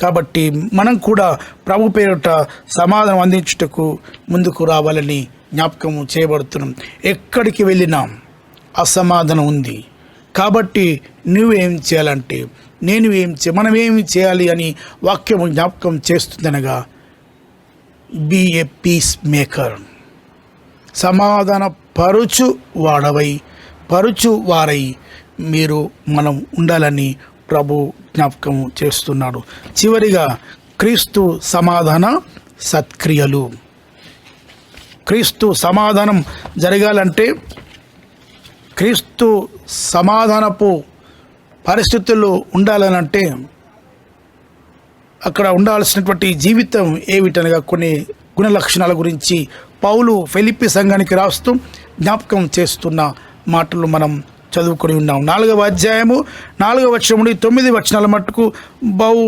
కాబట్టి మనం కూడా ప్రభు పేరిట సమాధానం అందించుటకు ముందుకు రావాలని జ్ఞాపకము చేయబడుతున్నాం. ఎక్కడికి వెళ్ళినా అసమాధానం ఉంది. కాబట్టి నువ్వేం చేయాలంటే మనం ఏమి చేయాలి అని వాక్యము జ్ఞాపకం చేస్తుందనగా, బీ ఏ పీస్ మేకర్, సమాధాన పరుచు వారై మనం ఉండాలని ప్రభు జ్ఞాపకము చేస్తున్నాడు. చివరిగా క్రీస్తు సమాధాన సత్క్రియలు. క్రీస్తు సమాధానం జరగాలంటే, క్రీస్తు సమాధానపు పరిస్థితుల్లో ఉండాలనంటే అక్కడ ఉండాల్సినటువంటి జీవితం ఏమిటనగా కొన్ని గుణ లక్షణాల గురించి పౌలు ఫిలిప్పీ సంఘానికి రాస్తూ జ్ఞాపకం చేస్తున్న మాటలు మనం చదువుకొని ఉన్నాం. 4వ అధ్యాయము 4వ వచనం నుండి 9 వచనాల మట్టుకు బహు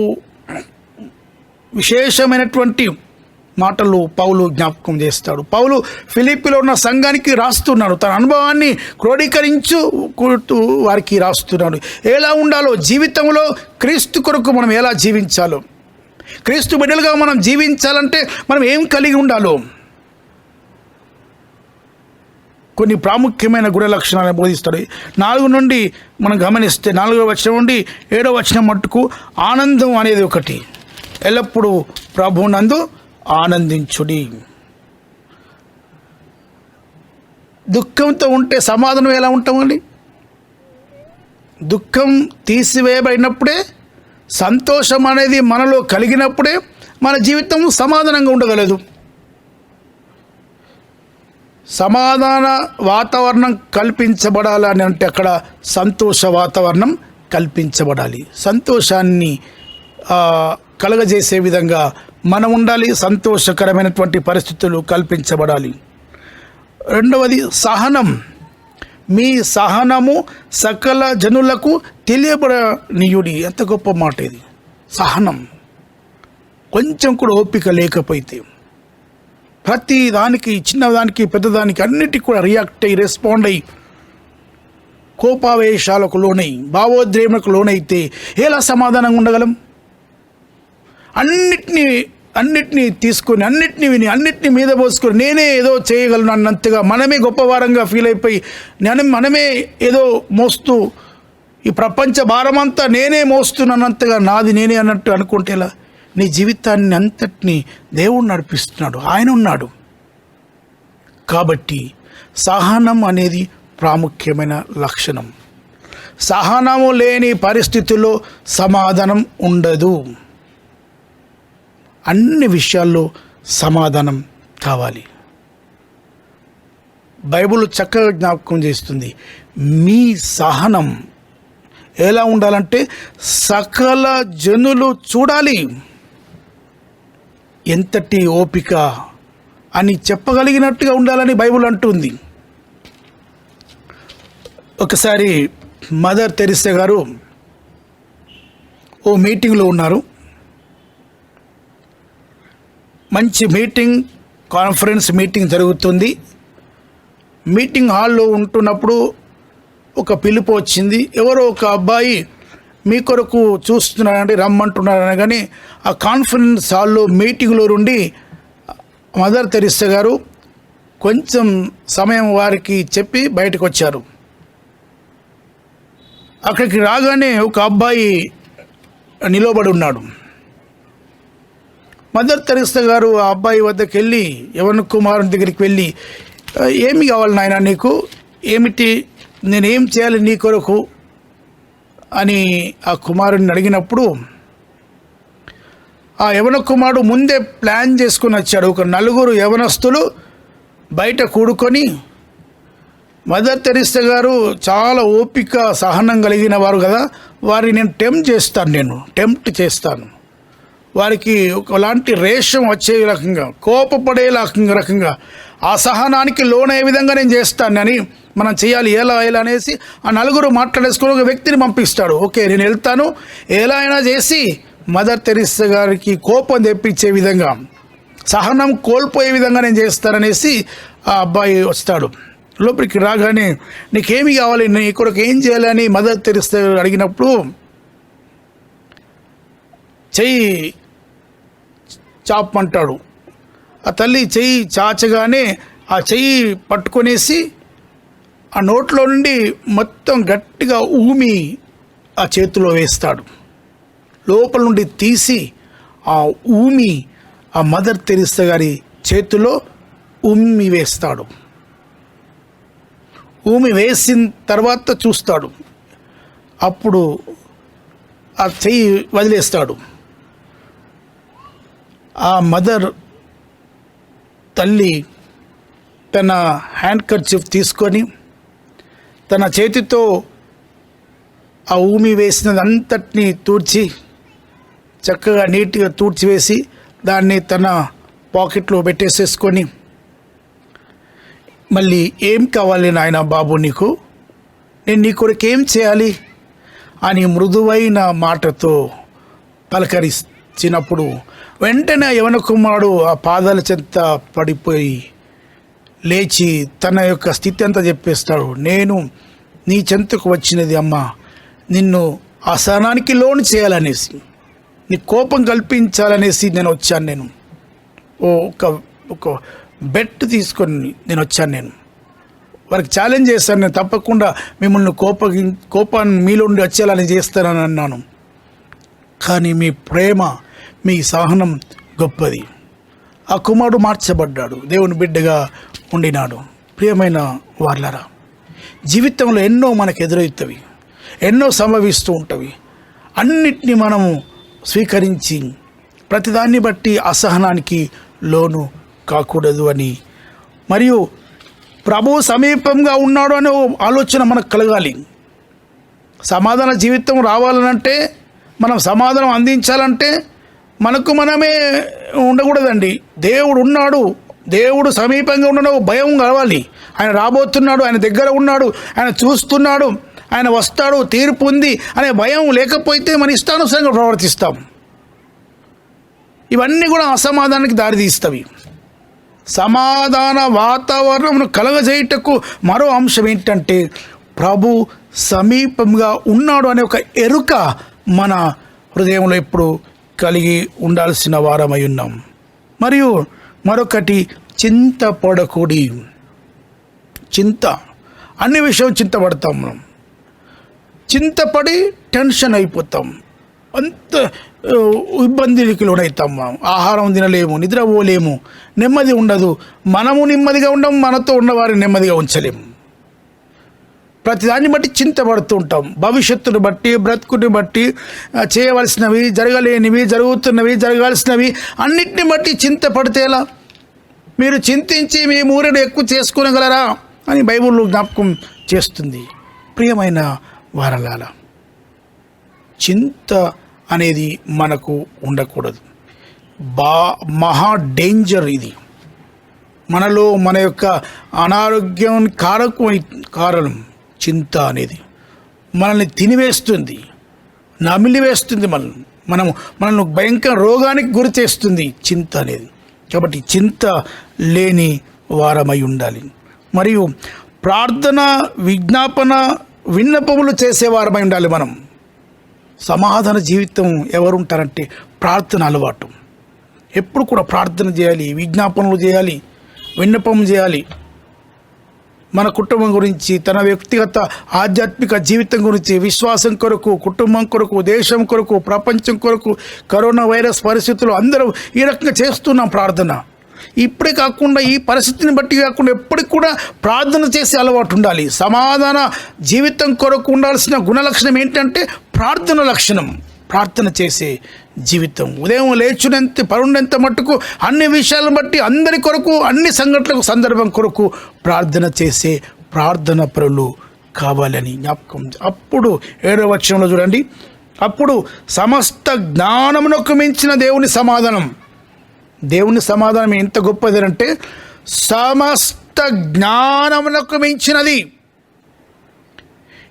విశేషమైనటువంటి మాటలు పౌలు జ్ఞాపకం చేస్తాడు. పౌలు ఫిలిప్పీలో ఉన్న సంఘానికి రాస్తున్నాడు. తన అనుభవాన్ని క్రోడీకరించు వారికి రాస్తున్నాడు. ఎలా ఉండాలో జీవితంలో, క్రీస్తు కొరకు మనం ఎలా జీవించాలో, క్రీస్తు బిడ్డలుగా మనం జీవించాలంటే మనం ఏం కలిగి ఉండాలో కొన్ని ప్రాముఖ్యమైన గుణ లక్షణాలను బోధిస్తాడు. 4 నుండి మనం గమనిస్తే 4వ వచనం నుండి 7వ వచనం మట్టుకు ఆనందం అనేది ఒకటి. ఎల్లప్పుడూ ప్రభువునందు ఆనందించుడి. దుఃఖంతో ఉంటే సమాధానం ఎలా ఉంటామండి? దుఃఖం తీసివేయబడినప్పుడే, సంతోషం అనేది మనలో కలిగినప్పుడే మన జీవితం సమాధానంగా ఉండగలదు. సమాధాన వాతావరణం కల్పించబడాలని అంటే అక్కడ సంతోష వాతావరణం కల్పించబడాలి. సంతోషాన్ని కలగజేసే విధంగా మనం ఉండాలి. సంతోషకరమైనటువంటి పరిస్థితులు కల్పించబడాలి. రెండవది సహనం. మీ సహనము సకల జనులకు తెలియబడనీయుడి. ఎంత గొప్ప మాట ఇది! సహనం. కొంచెం కూడా ఓపిక లేకపోతే ప్రతి దానికి, చిన్నదానికి పెద్దదానికి అన్నిటికీ కూడా రియాక్ట్ అయ్యి, రెస్పాండ్ అయ్యి, కోపావేశాలకు లోనై, భావోద్రేమకు లోనైతే ఎలా సమాధానంగా ఉండగలం? అన్నిటినీ తీసుకొని, అన్నిటినీ విని, అన్నిటినీ మీద పోసుకొని నేనే ఏదో చేయగలను అన్నంతగా, మనమే గొప్పవారంగా ఫీల్ అయిపోయి, మనమే ఏదో మోస్తూ, ఈ ప్రపంచ భారమంతా నేనే మోస్తున్నంతగా నాది నేనే అన్నట్టు అనుకుంటే ఎలా? నీ జీవితాన్ని అంతటినీ దేవుడు నడిపిస్తున్నాడు, ఆయన ఉన్నాడు. కాబట్టి సహనం అనేది ప్రాముఖ్యమైన లక్షణం. సహనము లేని పరిస్థితుల్లో సమాధానం ఉండదు. అన్ని విషయాల్లో సమాధానం కావాలి. బైబిల్ చక్కగా జ్ఞాపకం చేస్తుంది. మీ సహనం ఎలా ఉండాలంటే సకల జనులు చూడాలి. ఎంతటి ఓపిక అని చెప్పగలిగినట్టుగా ఉండాలని బైబిల్ అంటుంది. ఒకసారి మదర్ తెరిసా గారు ఓ మీటింగ్లో ఉన్నారు. మంచి కాన్ఫరెన్స్ మీటింగ్ జరుగుతుంది. మీటింగ్ హాల్లో ఉంటున్నప్పుడు ఒక పిలుపు వచ్చింది. ఎవరో ఒక అబ్బాయి మీ కొరకు చూస్తున్నారండి, రమ్మంటున్నారని. కానీ ఆ కాన్ఫరెన్స్ హాల్లో మీటింగ్లో నుండి మదర్ తెరిసా గారు కొంచెం సమయం వారికి చెప్పి బయటకు వచ్చారు. అక్కడికి రాగానే ఒక అబ్బాయి నిలబడి ఉన్నాడు. మదర్ తెరెసా గారు ఆ అబ్బాయి వద్దకు వెళ్ళి, యవన కుమారుని దగ్గరికి వెళ్ళి, ఏమి కావాలి నాయన నీకు, ఏమిటి, నేనేం చేయాలి నీ కొరకు అని ఆ కుమారుడిని అడిగినప్పుడు, ఆ యవన కుమారుడు ముందే ప్లాన్ చేసుకుని వచ్చాడు. ఒక 4 యవనస్తులు బయట కూడుకొని, మదర్ తెరెసా గారు చాలా ఓపిక సహనం కలిగిన వారు కదా, వారిని నేను టెంప్ట్ చేస్తాను, వారికి ఒకలాంటి రేషం వచ్చే రకంగా, కోపపడే రకంగా, ఆ సహనానికి లోనయ్యే విధంగా నేను చేస్తానని, మనం చేయాలి ఎలా అనేసి ఆ 4 మాట్లాడేసుకొని ఒక వ్యక్తిని పంపిస్తాడు. ఓకే, నేను వెళ్తాను, ఎలా అయినా చేసి మదర్ తెరెసా గారికి కోపం తెప్పించే విధంగా, సహనం కోల్పోయే విధంగా నేను చేస్తాననేసి ఆ అబ్బాయి వస్తాడు. లోపలికి రాగానే నీకేమి కావాలి, నీ కొరకు ఏం చేయాలని మదర్ తెరెసా అడిగినప్పుడు, చెయ్యి చాపమంటాడు. ఆ తల్లి చెయ్యి చాచగానే ఆ చెయ్యి పట్టుకొనేసి ఆ నోట్లో నుండి మొత్తం గట్టిగా ఊమి ఆ చేతిలో వేస్తాడు. లోపల నుండి తీసి ఆ ఊమి ఆ మదర్ తెరెసా గారి చేతిలో ఉమ్మి వేస్తాడు. ఊమి వేసిన తర్వాత చూస్తాడు. అప్పుడు ఆ చెయ్యి వదిలేస్తాడు. ఆ మదర్ తల్లి తన హ్యాండ్ కర్చీఫ్ తీసుకొని తన చేతితో ఆ ఊమి వేసినదంతటిని తూడ్చి, చక్కగా నీట్గా తూడ్చివేసి దాన్ని తన పాకెట్లో పెట్టేసేసుకొని, మళ్ళీ ఏం కావాలి నాయన బాబు నీకు, నేను నీ కొరకు ఏం చేయాలి అని మృదువైన మాటతో పలకరించినప్పుడు వెంటనే యవన కుమారుడు ఆ పాదాల చెంత పడిపోయి లేచి తన యొక్క స్థితి అంతా చెప్పేస్తాడు. నేను నీ చెంతకు వచ్చినది అమ్మా, నిన్ను ఆ సహనానికి లోను చేయాలనేసి, నీ కోపం కల్పించాలనేసి నేను వచ్చాను. ఒక బెట్ తీసుకొని నేను వచ్చాను. వారికి ఛాలెంజ్ చేశాను, నేను తప్పకుండా మిమ్మల్ని కోపాన్ని మీలో నుండి వచ్చేలాని చేస్తానని అన్నాను. కానీ మీ ప్రేమ, మీ సహనం గొప్పది. ఆ కుమారుడు మార్చబడ్డాడు, దేవుని బిడ్డగా ఉండినాడు. ప్రియమైన వార్లరా, జీవితంలో ఎన్నో మనకు ఎదురవుతాయి, ఎన్నో సంభవిస్తూ ఉంటవి. అన్నిటినీ మనము స్వీకరించి ప్రతిదాన్ని బట్టి అసహనానికి లోను కాకూడదు అని, మరియు ప్రభువు సమీపంగా ఉన్నాడు అనే ఆలోచన మనకు కలగాలి. సమాధాన జీవితం రావాలనంటే, మనం సమాధానం అందించాలంటే మనకు మనమే ఉండకూడదండి. దేవుడు ఉన్నాడు, దేవుడు సమీపంగా ఉన్నాడు, భయం కావాలి. ఆయన రాబోతున్నాడు, ఆయన దగ్గర ఉన్నాడు, ఆయన చూస్తున్నాడు, ఆయన వస్తాడు, తీర్పు ఉంది అనే భయం లేకపోతే మన ఇష్టానుసారంగా ప్రవర్తిస్తాం. ఇవన్నీ కూడా అసమాధానానికి దారితీస్తవి. సమాధాన వాతావరణం కలగజేయటకు మరో అంశం ఏంటంటే, ప్రభు సమీపంగా ఉన్నాడు అనే ఒక ఎరుక మన హృదయంలో ఎప్పుడు కలిగి ఉండాల్సిన వారమై ఉన్నాం. మరియు మరొకటి, చింతపడకూడి. అన్ని విషయం చింతపడతాం. మనం చింతపడి టెన్షన్ అయిపోతాం, అంత ఇబ్బందికి లోనవుతాం. మనం ఆహారం తినలేము, నిద్రపోలేము, నెమ్మది ఉండదు. మనము నెమ్మదిగా ఉండము, మనతో ఉన్నవారిని నెమ్మదిగా ఉంచలేము. ప్రతిదాన్ని బట్టి చింతపడుతూ ఉంటాం. భవిష్యత్తును బట్టి, బ్రతుకుని బట్టి, చేయవలసినవి, జరగలేనివి, జరుగుతున్నవి, జరగాల్సినవి అన్నిటిని బట్టి చింతపడితే ఎలా? మీరు చింతించి మీ మూరెడు ఎక్కువ చేసుకోగలరా అని బైబిల్ జ్ఞాపకం చేస్తుంది. ప్రియమైన వారలాల, చింత అనేది మనకు ఉండకూడదు. మహా డేంజర్ ఇది. మనలో మన యొక్క అనారోగ్యం కారణం చింత అనేది. మనల్ని తినివేస్తుంది, నమిలివేస్తుంది, మనల్ని భయంకర రోగానికి గురి చేస్తుంది చింత అనేది. కాబట్టి చింత లేని వారమై ఉండాలి. మరియు ప్రార్థన, విజ్ఞాపన, విన్నపములు చేసేవారమై ఉండాలి. మనం సమాధాన జీవితం ఎవరుంటారంటే ప్రార్థన అలవాటు. ఎప్పుడు కూడా ప్రార్థన చేయాలి, విజ్ఞాపనలు చేయాలి, విన్నపం చేయాలి. మన కుటుంబం గురించి, తన వ్యక్తిగత ఆధ్యాత్మిక జీవితం గురించి, విశ్వాసం కొరకు, కుటుంబం కొరకు, దేశం కొరకు, ప్రపంచం కొరకు, కరోనా వైరస్ పరిస్థితులు అందరూ ఈ రకంగా చేస్తున్నాం ప్రార్థన. ఇప్పుడే కాకుండా ఈ పరిస్థితిని బట్టి కాకుండా ఎప్పటికి కూడా ప్రార్థన చేసే అలవాటు ఉండాలి. సమాధాన జీవితం కొరకు ఉండాల్సిన గుణలక్షణం ఏంటంటే ప్రార్థన లక్షణం. ప్రార్థన చేసే జీవితం. ఉదయం లేచునంత పరుండెంత మట్టుకు అన్ని విషయాలను బట్టి అందరి కొరకు, అన్ని సంఘటనలకు, సందర్భం కొరకు ప్రార్థన చేసే ప్రార్థన పరులు కావాలని జ్ఞాపకం. అప్పుడు 7వ వచనంలో చూడండి, అప్పుడు సమస్త జ్ఞానమునకు మించిన దేవుని సమాధానం. దేవుని సమాధానం ఎంత గొప్పది అంటే సమస్త జ్ఞానమునకు మించినది.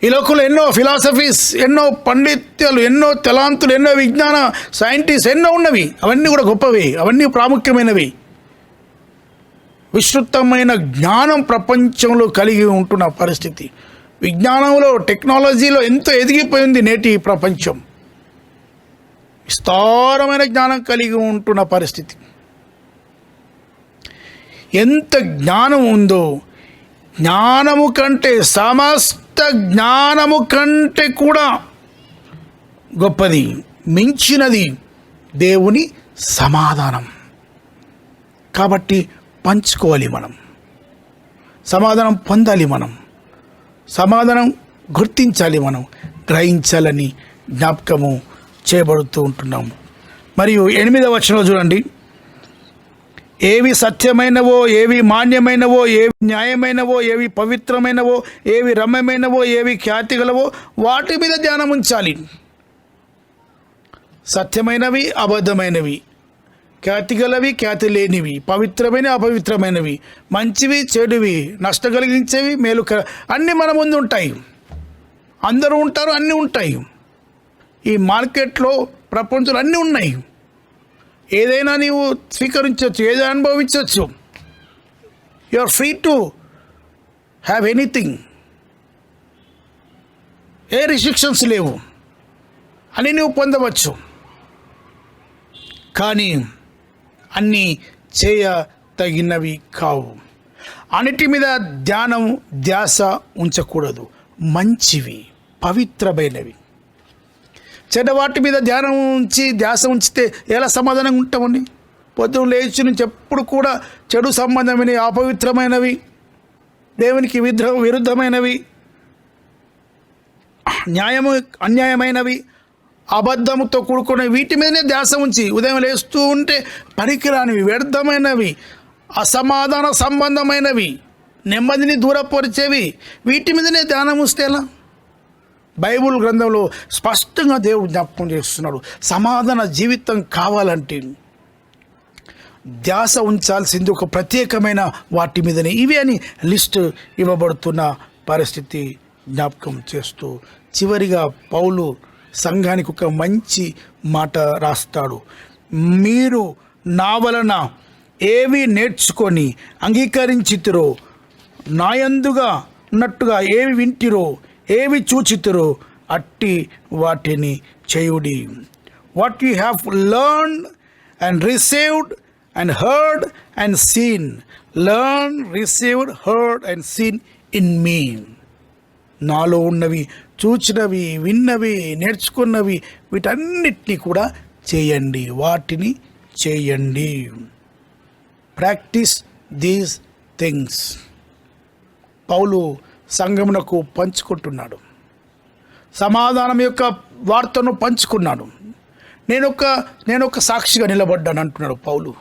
ఈ లోకంలో ఎన్నో ఫిలాసఫీస్, ఎన్నో పండిత్యాలు, ఎన్నో తలాంతులు, ఎన్నో విజ్ఞాన సైంటిస్ట్ ఎన్నో ఉన్నవి. అవన్నీ కూడా గొప్పవి, అవన్నీ ప్రాముఖ్యమైనవి. విస్తృతమైన జ్ఞానం ప్రపంచంలో కలిగి ఉంటున్న పరిస్థితి. విజ్ఞానంలో, టెక్నాలజీలో ఎంతో ఎదిగిపోయింది నేటి ప్రపంచం. విస్తారమైన జ్ఞానం కలిగి ఉంటున్న పరిస్థితి. ఎంత జ్ఞానం ఉందో, జ్ఞానము కంటే, సమస్త జ్ఞానము కంటే కూడా గొప్పది, మించినది దేవుని సమాధానం. కాబట్టి పంచుకోవాలి మనం, సమాధానం పొందాలి మనం, సమాధానం గుర్తించాలి మనం, గ్రహించాలని జ్ఞాపకము చేయబడుతూ ఉంటున్నాము. మరియు 8వ వచనంలో చూడండి, ఏవి సత్యమైనవో, ఏవి మాన్యమైనవో, ఏవి న్యాయమైనవో, ఏవి పవిత్రమైనవో, ఏవి రమ్యమైనవో, ఏవి ఖ్యాతి గలవో వాటి మీద ధ్యానం ఉంచాలి. సత్యమైనవి, అబద్ధమైనవి, ఖ్యాతి గలవి, ఖ్యాతి లేనివి, పవిత్రమైనవి, అపవిత్రమైనవి, మంచివి, చెడువి, నష్ట కలిగించేవి, మేలు అన్నీ మన ముందు ఉంటాయి. అందరూ ఉంటారు, అన్నీ ఉంటాయి. ఈ మార్కెట్లో, ప్రపంచంలో అన్నీ ఉన్నాయి. ఏదైనా నీవు స్వీకరించవచ్చు, ఏదైనా అనుభవించవచ్చు. You are free to have anything. ఏ రిస్ట్రిక్షన్స్ లేవు, అని నువ్వు పొందవచ్చు. కానీ అన్నీ చేయతగినవి కావు. అన్నిటి మీద ధ్యాస ఉంచకూడదు. మంచివి, పవిత్రమైనవి. చెడ్డవాటి మీద ధ్యాస ఉంచితే ఎలా సమాధానంగా ఉంటామండి? పొద్దున లేచి నుంచి ఎప్పుడు కూడా చెడు సంబంధమైనవి, అపవిత్రమైనవి, దేవునికి విరుద్ధమైనవి, న్యాయము అన్యాయమైనవి, అబద్ధముతో కూడుకునే వీటి మీదనే ధ్యాస ఉంచి ఉదయం లేస్తూ ఉంటే పనికిరానివి, వ్యర్థమైనవి, అసమాధాన సంబంధమైనవి, నెమ్మదిని దూరపరిచేవి, వీటి మీదనే ధ్యానం ఉంచితే ఎలా? బైబుల్ గ్రంథంలో స్పష్టంగా దేవుడు జ్ఞాపకం చేస్తున్నాడు. సమాధాన జీవితం కావాలంటే ధ్యాస ఉంచాల్సింది ఒక ప్రత్యేకమైన వాటి మీదనే. ఇవి అని లిస్ట్ ఇవ్వబడుతున్న పరిస్థితి జ్ఞాపకం చేస్తూ చివరిగా పౌలు సంఘానికి ఒక మంచి మాట రాస్తాడు. మీరు నా వలన ఏవి నేర్చుకొని అంగీకరించితిరో, నాయందుగా ఉన్నట్టుగా ఏవి వింటిరో, ఏవి చూచితిరో అట్టి వాటిని చేయుడి. What you have learned and received and heard and seen, learn, received, heard and seen in me. నాలో ఉన్నవి, చూచినవి, విన్నవి, నేర్చుకున్నవి వీటన్నిటినీ కూడా చేయండి, వాటిని చేయండి. Practice these things. పౌలు సంఘమునకు పంచుకుంటున్నాడు. సమాధానం యొక్క వార్తను పంచుకున్నాడు. నేను ఒక సాక్షిగా నిలబడ్డాను అంటున్నాడు పౌలు.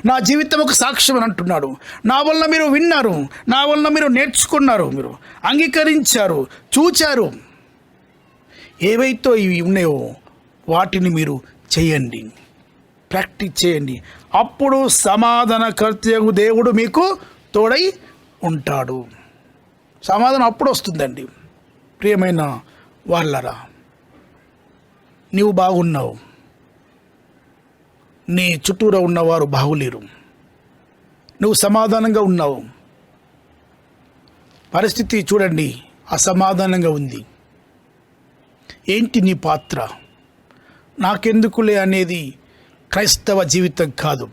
నా జీవితం ఒక సాక్ష్యం అని అంటున్నాడు. నా వల్ల మీరు విన్నారు, నా వల్ల మీరు నేర్చుకున్నారు, మీరు అంగీకరించారు, చూచారు. ఏవైతే ఇవి ఉన్నాయో వాటిని మీరు చేయండి, ప్రాక్టీస్ చేయండి. అప్పుడు సమాధానకర్తయగు దేవుడు మీకు తోడై ఉంటాడు. సమాధానం అప్పుడు వస్తుందండి. ప్రియమైన వాళ్ళరా, నీవు బాగున్నావు, నీ చుట్టూరా ఉన్నవారు బాగులేరు. నువ్వు సమాధానంగా ఉన్నావు. పరిస్థితి చూడండి, అసమాధానంగా ఉంది. ఏంటి నీ పాత్ర? నాకెందుకులే అనేది క్రైస్తవ జీవితం కాదు.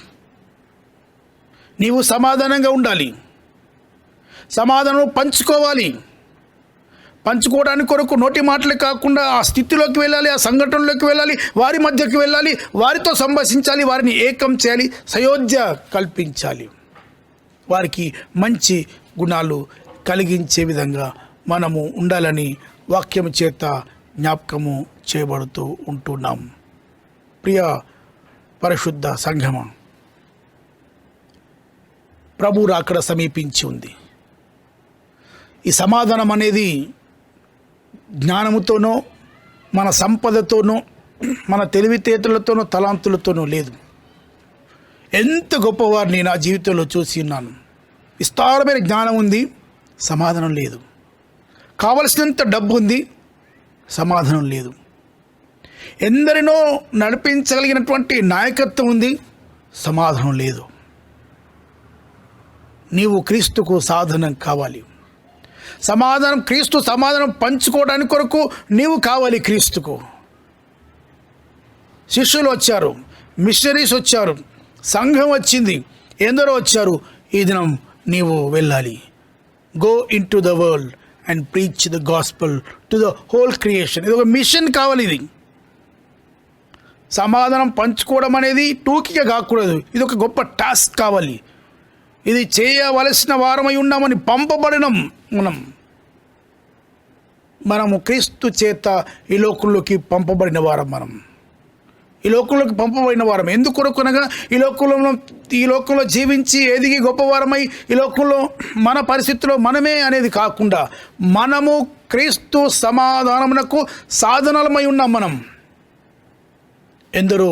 నీవు సమాధానంగా ఉండాలి. సమాధానం పంచుకోవాలి. పంచుకోవడానికి కొరకు నోటి మాటలే కాకుండా ఆ స్థితిలోకి వెళ్ళాలి, ఆ సంఘటనలోకి వెళ్ళాలి, వారి మధ్యకి వెళ్ళాలి, వారితో సంభాషించాలి, వారిని ఏకం చేయాలి, సయోధ్య కల్పించాలి. వారికి మంచి గుణాలు కలిగించే విధంగా మనము ఉండాలని వాక్యము చేత జ్ఞాపకము చేయబడుతూ ఉంటున్నాం. ప్రియ పరిశుద్ధ సంఘమ, ప్రభు రాకడ సమీపించి ఉంది. ఈ సమాధానం అనేది జ్ఞానముతోనో మన సంపదతోనో మన తెలివితేటలతోనో తలాంతులతోనో లేదు. ఎంత గొప్పవారిని నా జీవితంలో చూసి ఉన్నాను. విస్తారమైన జ్ఞానం ఉంది, సమాధానం లేదు. కావలసినంత డబ్బు ఉంది, సమాధానం లేదు. ఎందరినో నడిపించగలిగినటువంటి నాయకత్వం ఉంది, సమాధానం లేదు. నీవు క్రీస్తుకు సాధనం కావాలి. సమాధానం క్రీస్తు సమాధానం పంచుకోవడానికి కొరకు నీవు కావాలి క్రీస్తుకు. శిష్యులు వచ్చారు, మిషనరీస్ వచ్చారు, సంఘం వచ్చింది, ఎందరో వచ్చారు. ఈ దినం నీవు వెళ్ళాలి. Go in to the world and preach the gospel to the whole creation. ఇది ఒక మిషన్ కావాలి. ఇది సమాధానం పంచుకోవడం అనేది టూకీగా కాకూడదు. ఇది ఒక గొప్ప టాస్క్ కావాలి. ఇది చేయవలసిన వారమై ఉన్నామని పంపబడినం. మనము క్రీస్తు చేత ఈ లోకంలోకి పంపబడిన వారం. ఈ లోకంలోకి పంపబడిన వారం ఎందుకొరకనగా ఈ లోకంలో జీవించి ఎదిగి గొప్పవారమై ఈ లోకంలో మన పరిస్థితిలో మనమే అనేది కాకుండా మనము క్రీస్తు సమాధానమునకు సాధనాలమై ఉన్నాం. మనం ఎందరో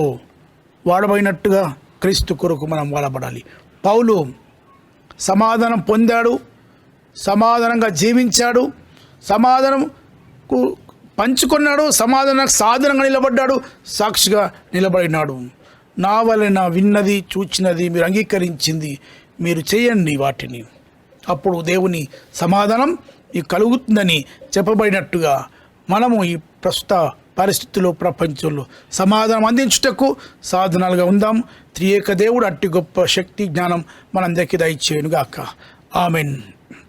వాడబడినట్టుగా క్రీస్తు కొరకు మనం వాడబడాలి. పౌలు సమాధానం పొందాడు, సమాధానంగా జీవించాడు, సమాధానంకు పంచుకున్నాడు, సమాధానానికి సాధనంగా నిలబడ్డాడు, సాక్షిగా నిలబడినాడు. నా వలన విన్నది చూచినది మీరు అంగీకరించింది మీరు చేయండి వాటిని, అప్పుడు దేవుని సమాధానం మీకు కలుగుతుందని చెప్పబడినట్టుగా మనము ఈ ప్రస్తుత పరిస్థితుల్లో ప్రపంచంలో సమాధానం అందించుటకు సాధనాలుగా ఉందాం. త్రియేక దేవుడు అట్టి గొప్ప శక్తి జ్ఞానం మనందరికీ దయచేయునుగాక. ఆమెన్.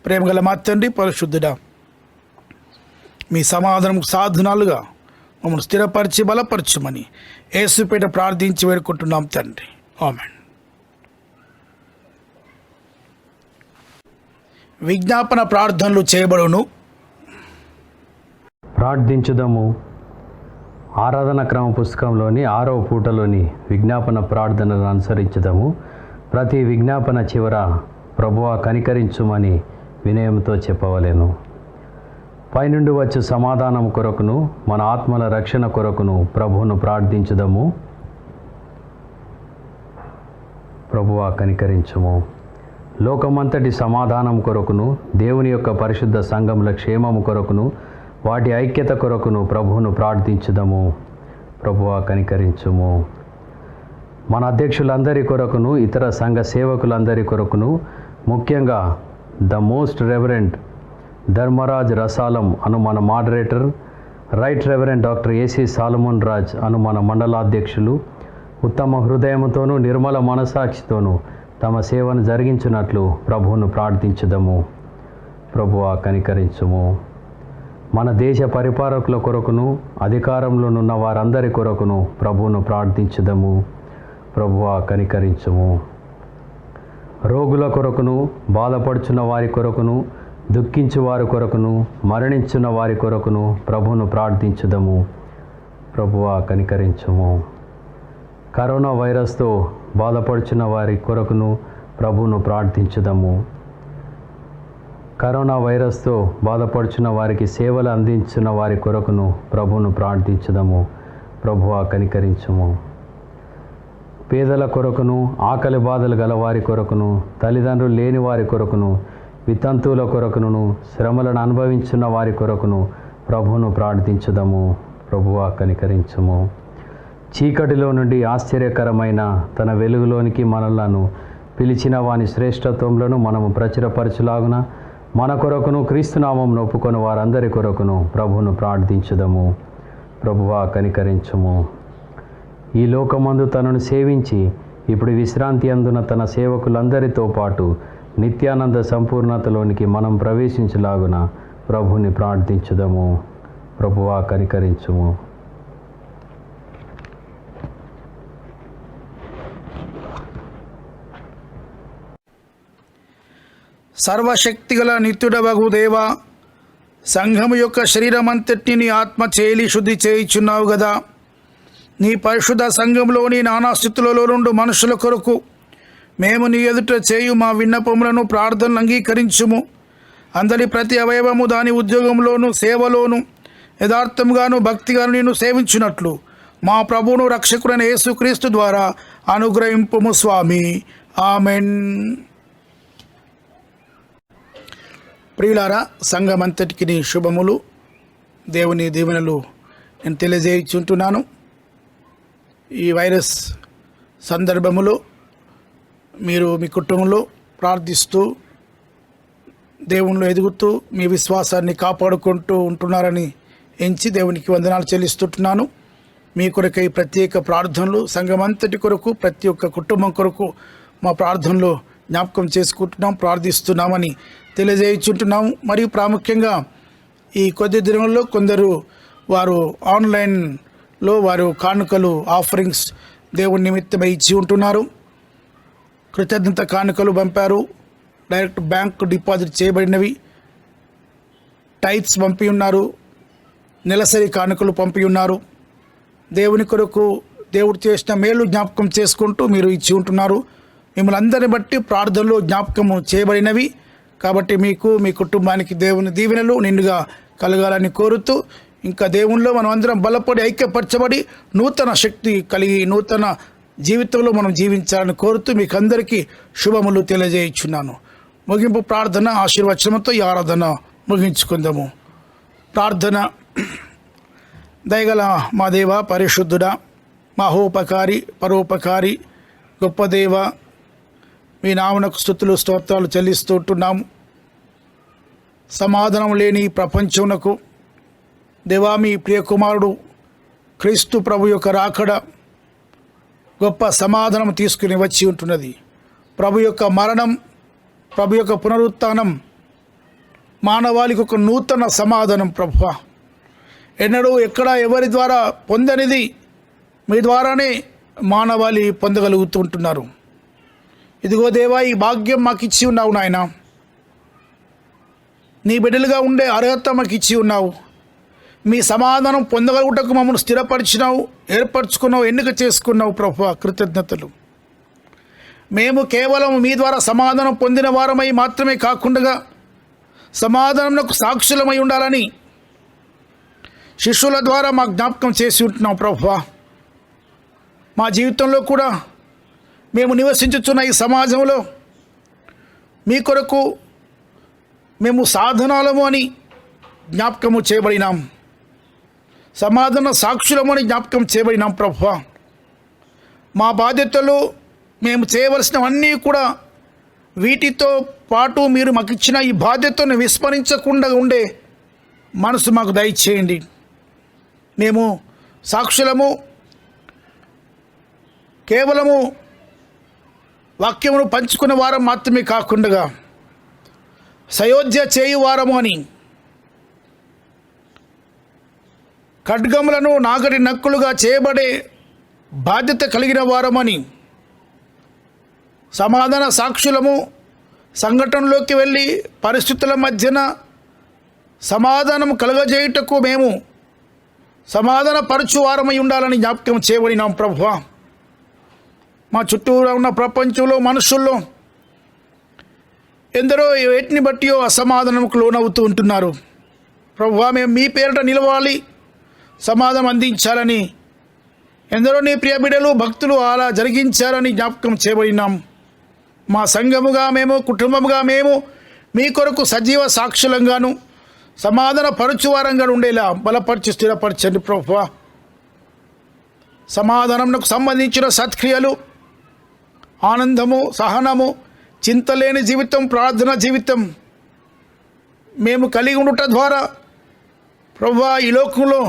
ప్రేమగల మా తండ్రి పరిశుద్ధుడా, మీ సమాధానం సాధనాలుగా మమ్మల్ని స్థిరపరిచి బలపరచుమని యేసుపేట ప్రార్థించి వేడుకుంటున్నాం తండ్రి. ఆమెన్. విజ్ఞాపన ప్రార్థనలు చేయబడును. ప్రార్థించుదాము. ఆరాధన క్రమ పుస్తకంలోని 6వ పూటలోని విజ్ఞాపన ప్రార్థనను అనుసరించుదాము. ప్రతి విజ్ఞాపన చివర ప్రభువా కనికరించుమని వినయంతో చెప్పవలెను. పైనుండి వచ్చే సమాధానం కొరకును మన ఆత్మల రక్షణ కొరకును ప్రభువును ప్రార్థించుదాము. ప్రభువా కనికరించుము. లోకమంతటి సమాధానం కొరకును దేవుని యొక్క పరిశుద్ధ సంఘముల క్షేమము కొరకును వాటి ఐక్యత కొరకును ప్రభువును ప్రార్థించుదాము. ప్రభువా కనికరించుము. మన అధ్యక్షులందరి కొరకును ఇతర సంఘ సేవకులందరి కొరకును ముఖ్యంగా the most reverend Dharmaraj Rasalam అను మన moderator, right reverend doctor A C Solomon Raj అను మన మండలాధ్యక్షులు ఉత్తమ హృదయముతోనూ నిర్మల మనసాక్షితోనూ తమ సేవను జరిగించినట్లు ప్రభువును ప్రార్థించుదాము. ప్రభువా కనికరించుము. మన దేశ పరిపాలకుల కొరకును అధికారంలోనున్న వారందరి కొరకును ప్రభువును ప్రార్థించుదాము. ప్రభువా కనికరించుము. రోగుల కొరకును బాధపడుచున్న వారి కొరకును దుఃఖించు వారి కొరకును మరణించున్న వారి కొరకును ప్రభువును ప్రార్థించుదాము. ప్రభువా కనికరించుము. కరోనా వైరస్తో బాధపడుచున్న వారి కొరకును ప్రభువును ప్రార్థించుదాము. కరోనా వైరస్తో బాధపడుచున్న వారికి సేవలు అందించిన వారి కొరకును ప్రభువును ప్రార్థించుదాము. ప్రభువా కనికరించుము. పేదల కొరకును ఆకలి బాధలు గల వారి కొరకును తల్లిదండ్రులు లేని వారి కొరకును వితంతువుల కొరకును శ్రమలను అనుభవించున్న వారి కొరకును ప్రభువును ప్రార్థించుదాము. ప్రభువా కనికరించుము. చీకటిలో నుండి ఆశ్చర్యకరమైన తన వెలుగులోనికి మనలను పిలిచిన వాని శ్రేష్టత్వములను మనము ప్రచురపరచులాగున మన కొరకును క్రీస్తునామం ఒప్పుకొని వారందరి కొరకును ప్రభువును ప్రార్థించుదాము. ప్రభువా కనికరించుము. ఈ లోకమందు తనను సేవించి ఇప్పుడు విశ్రాంతి అందున తన సేవకులందరితో పాటు నిత్యానంద సంపూర్ణతలోనికి మనం ప్రవేశించలాగున ప్రభుని ప్రార్థించుదాము. ప్రభువా కనికరించుము. సర్వశక్తిగల నిత్యుడవగు దేవా, సంఘము యొక్క శరీరమంతటిని నీ ఆత్మ చేలి శుద్ధి చేయుచున్నావు గదా. నీ పరిశుద్ధ సంఘంలోని నానా స్థితులలో నుండి మనుషుల కొరకు మేము నీ ఎదుట చేయు మా విన్నపములను ప్రార్థనలు అంగీకరించుము. అందరి ప్రతి అవయవము దాని ఉద్యోగంలోను సేవలోను యథార్థముగాను భక్తిగాను నేను సేవించున్నట్లు మా ప్రభువును రక్షకుడైన యేసుక్రీస్తు ద్వారా అనుగ్రహింపుము స్వామి. ఆమెన్. ప్రియులారా, సంఘమంతటికి నీ శుభములు, దేవుని దీవెనలు నేను తెలియజేయుచుంటున్నాను. ఈ వైరస్ సందర్భములో మీరు మీ కుటుంబంలో ప్రార్థిస్తూ దేవునిలో ఎదుగుతూ మీ విశ్వాసాన్ని కాపాడుకుంటూ ఉంటున్నారని ఎంచి దేవునికి వందనాలు చెల్లిస్తుంటున్నాను. మీ కొరకై ప్రత్యేక ప్రార్థనలు సంఘమంతటి కొరకు, ప్రతి ఒక్క కుటుంబం కొరకు మా ప్రార్థనలో జ్ఞాపకం చేసుకుంటున్నాం, ప్రార్థిస్తున్నామని తెలియజేయుచుంటున్నాము. మరియు ప్రాముఖ్యంగా ఈ కొద్ది దినంలో కొందరు వారు ఆన్లైన్లో వారు కానుకలు ఆఫరింగ్స్ దేవుని నిమిత్తమై ఇచ్చి ఉంటున్నారు. కృతజ్ఞత కానుకలు పంపారు, డైరెక్ట్ బ్యాంకు డిపాజిట్ చేయబడినవి, టైప్స్ పంపి ఉన్నారు, నెలసరి కానుకలు పంపి ఉన్నారు. దేవుని కొరకు దేవుడు చేసిన మేలు జ్ఞాపకం చేసుకుంటూ మీరు ఇచ్చి ఉంటున్నారు. మిమ్మల్ని అందరిని బట్టి ప్రార్థనలో జ్ఞాపకము చేయబడినవి. కాబట్టి మీకు మీ కుటుంబానికి దేవుని దీవెనలు నిండుగా కలగాలని కోరుతూ, ఇంకా దేవునిలో మనం అందరం బలపడి ఐక్యపరచబడి నూతన శక్తి కలిగి నూతన జీవితంలో మనం జీవించాలని కోరుతూ మీకు అందరికీ శుభములు తెలియజేయుచున్నాను. ముగింపు ప్రార్థన ఆశీర్వచనంతో ఈ ఆరాధన ముగించుకుందాము. ప్రార్థన. దయగల మా దేవ, పరిశుద్ధుడా, మహోపకారి, పరోపకారి, గొప్ప దేవ, మీ నామనకు స్తుతులు స్తోత్రాలు చెల్లిస్తూ ఉంటున్నాము. సమాధానం లేని ఈ ప్రపంచమునకు దేవా, మీ ప్రియకుమారుడు క్రీస్తు ప్రభు యొక్క రాకడ గొప్ప సమాధానం తీసుకుని వచ్చి ఉంటున్నది. ప్రభు యొక్క మరణం, ప్రభు యొక్క పునరుత్థానం మానవాళికి ఒక నూతన సమాధానం. ప్రభువా, ఎన్నడూ ఎక్కడ ఎవరి ద్వారా పొందనిది మీ ద్వారానే మానవాళి పొందగలుగుతూ ఉంటున్నారు. ఇదిగో దేవా, ఈ భాగ్యం మాకు ఇచ్చి ఉన్నావు నాయన. నీ బిడ్డలుగా ఉండే అర్హత మాకు ఇచ్చి ఉన్నావు. మీ సమాధానం పొందగలుగుటకు మమ్మల్ని స్థిరపరిచినావు, ఏర్పరచుకున్నావు, ఎన్నిక చేసుకున్నావు. ప్రభువా, కృతజ్ఞతలు. మేము కేవలం మీ ద్వారా సమాధానం పొందిన వారమై మాత్రమే కాకుండా సమాధానంకు సాక్షులమై ఉండాలని శిష్యుల ద్వారా మా జ్ఞాపకం చేసి ఉంటున్నాం. ప్రభువా, మా జీవితంలో కూడా మేము నివసించుచున్న ఈ సమాజంలో మీ కొరకు మేము సాధనాలము అని జ్ఞాపకము చేయబడినాం, సమాధాన సాక్షులము అని జ్ఞాపకం చేయబడినాం. ప్రభువా, మా బాధ్యతలు మేము చేయవలసినవన్నీ కూడా వీటితో పాటు మీరు మాకు ఇచ్చిన ఈ బాధ్యతను విస్మరించకుండా ఉండే మనసు మాకు దయచేయండి. మేము సాక్షులము, కేవలము వాక్యమును పంచుకునే వారం మాత్రమే కాకుండా సయోధ్య చేయు వారము అని, ఖడ్గములను నాగటి నక్కులుగా చేయబడే బాధ్యత కలిగిన వారమని, సమాధాన సాక్షులము, సంఘటనలోకి వెళ్ళి పరిస్థితుల మధ్యన సమాధానం కలుగజేయుటకు మేము సమాధాన పరచు వారమై ఉండాలని జ్ఞాపకం చేయబడినాం. ప్రభువా, మా చుట్టూరా ఉన్న ప్రపంచంలో మనుషుల్లో ఎందరో వేటిని బట్టియో అసమాధానంకు లోనవుతూ ఉంటున్నారు. ప్రభువా, మేము మీ పేరిట నిలవాలి, సమాధానం అందించాలని ఎందరో నీ ప్రియ బిడ్డలు భక్తులు అలా జరిగించాలని జ్ఞాపకం చేయబడినాం. మా సంఘముగా మేము, కుటుంబముగా మేము మీ కొరకు సజీవ సాక్షులంగాను సమాధాన పరచువారంగా ఉండేలా బలపరిచి స్థిరపరచండి. ప్రభువా, సమాధానంకు సంబంధించిన సత్క్రియలు, ఆనందము, సహనము, చింతలేని జీవితం, ప్రార్థన జీవితం మేము కలిగి ఉండుట ద్వారా ప్రభువా, ఈ లోకంలో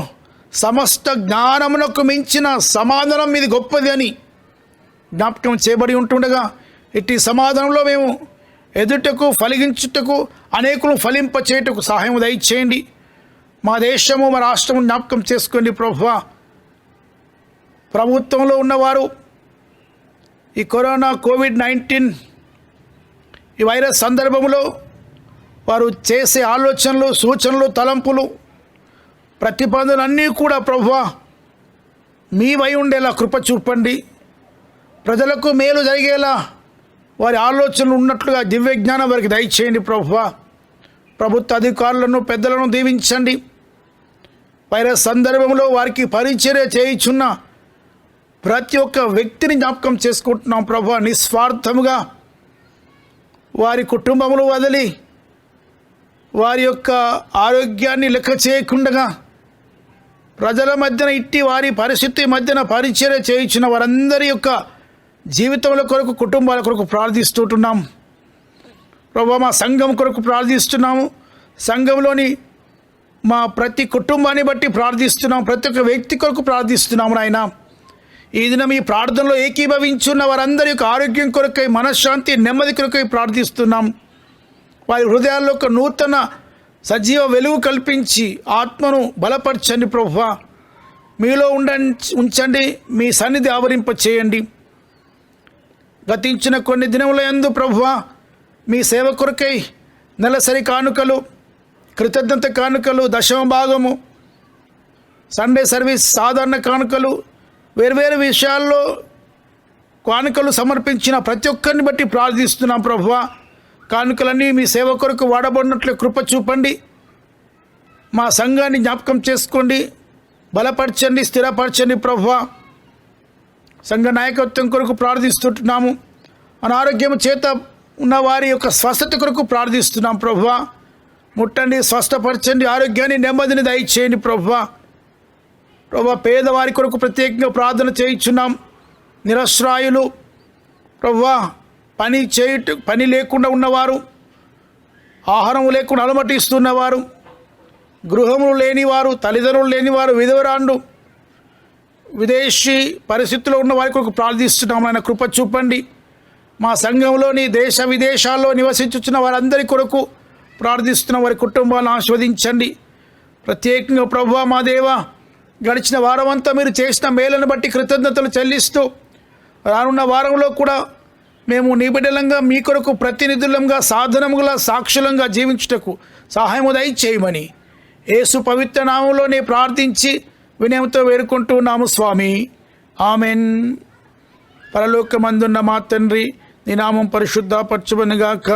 సమస్త జ్ఞానమునకు మించిన సమాధానం మీది గొప్పది అని జ్ఞాపకం చేయబడి ఉంటుండగా ఇట్టి సమాధానంలో మేము ఎదుటకు ఫలించుటకు అనేకులు ఫలింపచేయుటకు సహాయం దయచేయండి. మా దేశము మా రాష్ట్రము జ్ఞాపకం చేసుకోండి ప్రభువా. ప్రభుత్వంలో ఉన్నవారు ఈ కరోనా కోవిడ్-19 ఈ వైరస్ సందర్భంలో వారు చేసే ఆలోచనలు, సూచనలు, తలంపులు, ప్రతిపాదనలన్నీ కూడా ప్రభువా మీ వై ఉండేలా కృప చూపండి. ప్రజలకు మేలు జరిగేలా వారి ఆలోచనలు ఉన్నట్లుగా దివ్య జ్ఞానం వారికి దయచేయండి ప్రభువా. ప్రభుత్వ అధికారులను, పెద్దలను దీవించండి. వైరస్ సందర్భంలో వారికి పరిచర్య చేయుచున్న ప్రతి ఒక్క వ్యక్తిని జ్ఞాపకం చేసుకుంటున్నాం ప్రభువా. నిస్వార్థముగా వారి కుటుంబములు వదిలి వారి యొక్క ఆరోగ్యాన్ని లెక్క చేయకుండా ప్రజల మధ్యన ఇట్టి వారి పరిస్థితి మధ్యన పరిచర్య చేయించిన వారందరి యొక్క జీవితముల కొరకు, కుటుంబాల కొరకు ప్రార్థిస్తుంటున్నాం ప్రభువా. మా సంఘం కొరకు ప్రార్థిస్తున్నాము. సంఘంలోని మా ప్రతి కుటుంబాన్ని బట్టి ప్రార్థిస్తున్నాం. ప్రతి ఒక్క వ్యక్తి కొరకు ప్రార్థిస్తున్నాము నాయన. ఈ దినం ఈ ప్రార్థనలో ఏకీభవించున్న వారందరి యొక్క ఆరోగ్యం కొరకై, మనశ్శాంతి, నెమ్మది కొరకై ప్రార్థిస్తున్నాం. వారి హృదయాల్లో ఒక నూతన సజీవ వెలుగు కల్పించి ఆత్మను బలపరచండి ప్రభువా. మీలో ఉంచండి, మీ సన్నిధి ఆవరింప చేయండి. గతించిన కొన్ని దినముల యందు ప్రభువా మీ సేవ కొరకై నెలసరి కానుకలు, కృతజ్ఞత కానుకలు, దశమ భాగము, సండే సర్వీస్, సాధారణ కానుకలు, వేర్వేరు విషయాల్లో కానుకలు సమర్పించిన ప్రతి ఒక్కరిని బట్టి ప్రార్థిస్తున్నాం ప్రభువా. కానుకలన్నీ మీ సేవ కొరకు వాడబడినట్లు కృప చూపండి. మా సంఘాన్ని జ్ఞాపకం చేసుకోండి, బలపరచండి, స్థిరపరచండి ప్రభువా. సంఘ నాయకత్వం కొరకు ప్రార్థిస్తుంటున్నాము. అనారోగ్యం చేత ఉన్న వారి యొక్క స్వస్థత కొరకు ప్రార్థిస్తున్నాం ప్రభువా. ముట్టండి, స్వస్థపరచండి, ఆరోగ్యాన్ని, నెమ్మదిని దయచేయండి ప్రభువా. ప్రభువా, పేదవారి కొరకు ప్రత్యేకంగా ప్రార్థన చేయించున్నాం. నిరశ్రాయులు ప్రభువా, పని లేకుండా ఉన్నవారు, ఆహారం లేకుండా అలమటిస్తున్నవారు, గృహములు లేనివారు, తల్లిదండ్రులు లేనివారు, విధవరాండు, విదేశీ పరిస్థితుల్లో ఉన్న వారి కొరకు ప్రార్థిస్తున్నాం. ఆయన కృప చూపండి. మా సంఘంలోని దేశ విదేశాల్లో నివసించుచున్న వారందరి కొరకు ప్రార్థిస్తున్న వారి కుటుంబాలను ఆస్వాదించండి. ప్రత్యేకంగా ప్రభువా మా దేవ, గడిచిన వారమంతా మీరు చేసిన మేలను బట్టి కృతజ్ఞతలు చెల్లిస్తూ రానున్న వారంలో కూడా మేము నీ బిడ్డలంగా, మీ కొరకు ప్రతినిధులంగా, సాధనముగా, సాక్షులంగా జీవించుటకు సహాయము దయచేయమని యేసు పవిత్ర నామంలోనే ప్రార్థించి వినయంతో వేడుకుంటున్నాము స్వామి. ఆమెన్. పరలోకమందున్న మా తండ్రి, నీ నామం పరిశుద్ధపరచబడునుగాక,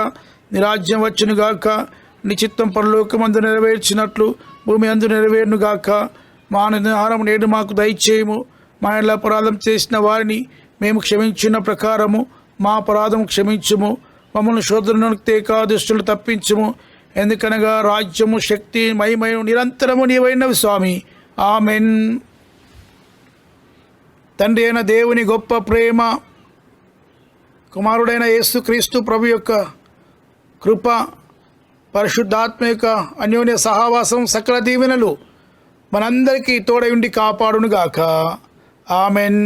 నీ రాజ్యం వచ్చునుగాక, నీ చిత్తం పరలోకమందు నెరవేర్చినట్లు భూమి అందు నెరవేరునుగాక. మా ఆహారం నేడు మాకు దయచేయము. మా ఇంట్లో అపరాధం చేసిన వారిని మేము క్షమించిన ప్రకారము మా అపరాధం క్షమించుము. మమ్మల్ని శోధనకు తేక దుష్టులు తప్పించుము. ఎందుకనగా రాజ్యము, శక్తి, మహిమయు నిరంతరము నీవైనవి స్వామి. ఆమెన్. తండ్రి అయిన దేవుని గొప్ప ప్రేమ, కుమారుడైన యేసుక్రీస్తు ప్రభు యొక్క కృప, పరిశుద్ధాత్మ యొక్క అన్యోన్య సహవాసం, సకల దీవెనలు మనందరికీ తోడై ఉండి కాపాడునుగాక. ఆమెన్.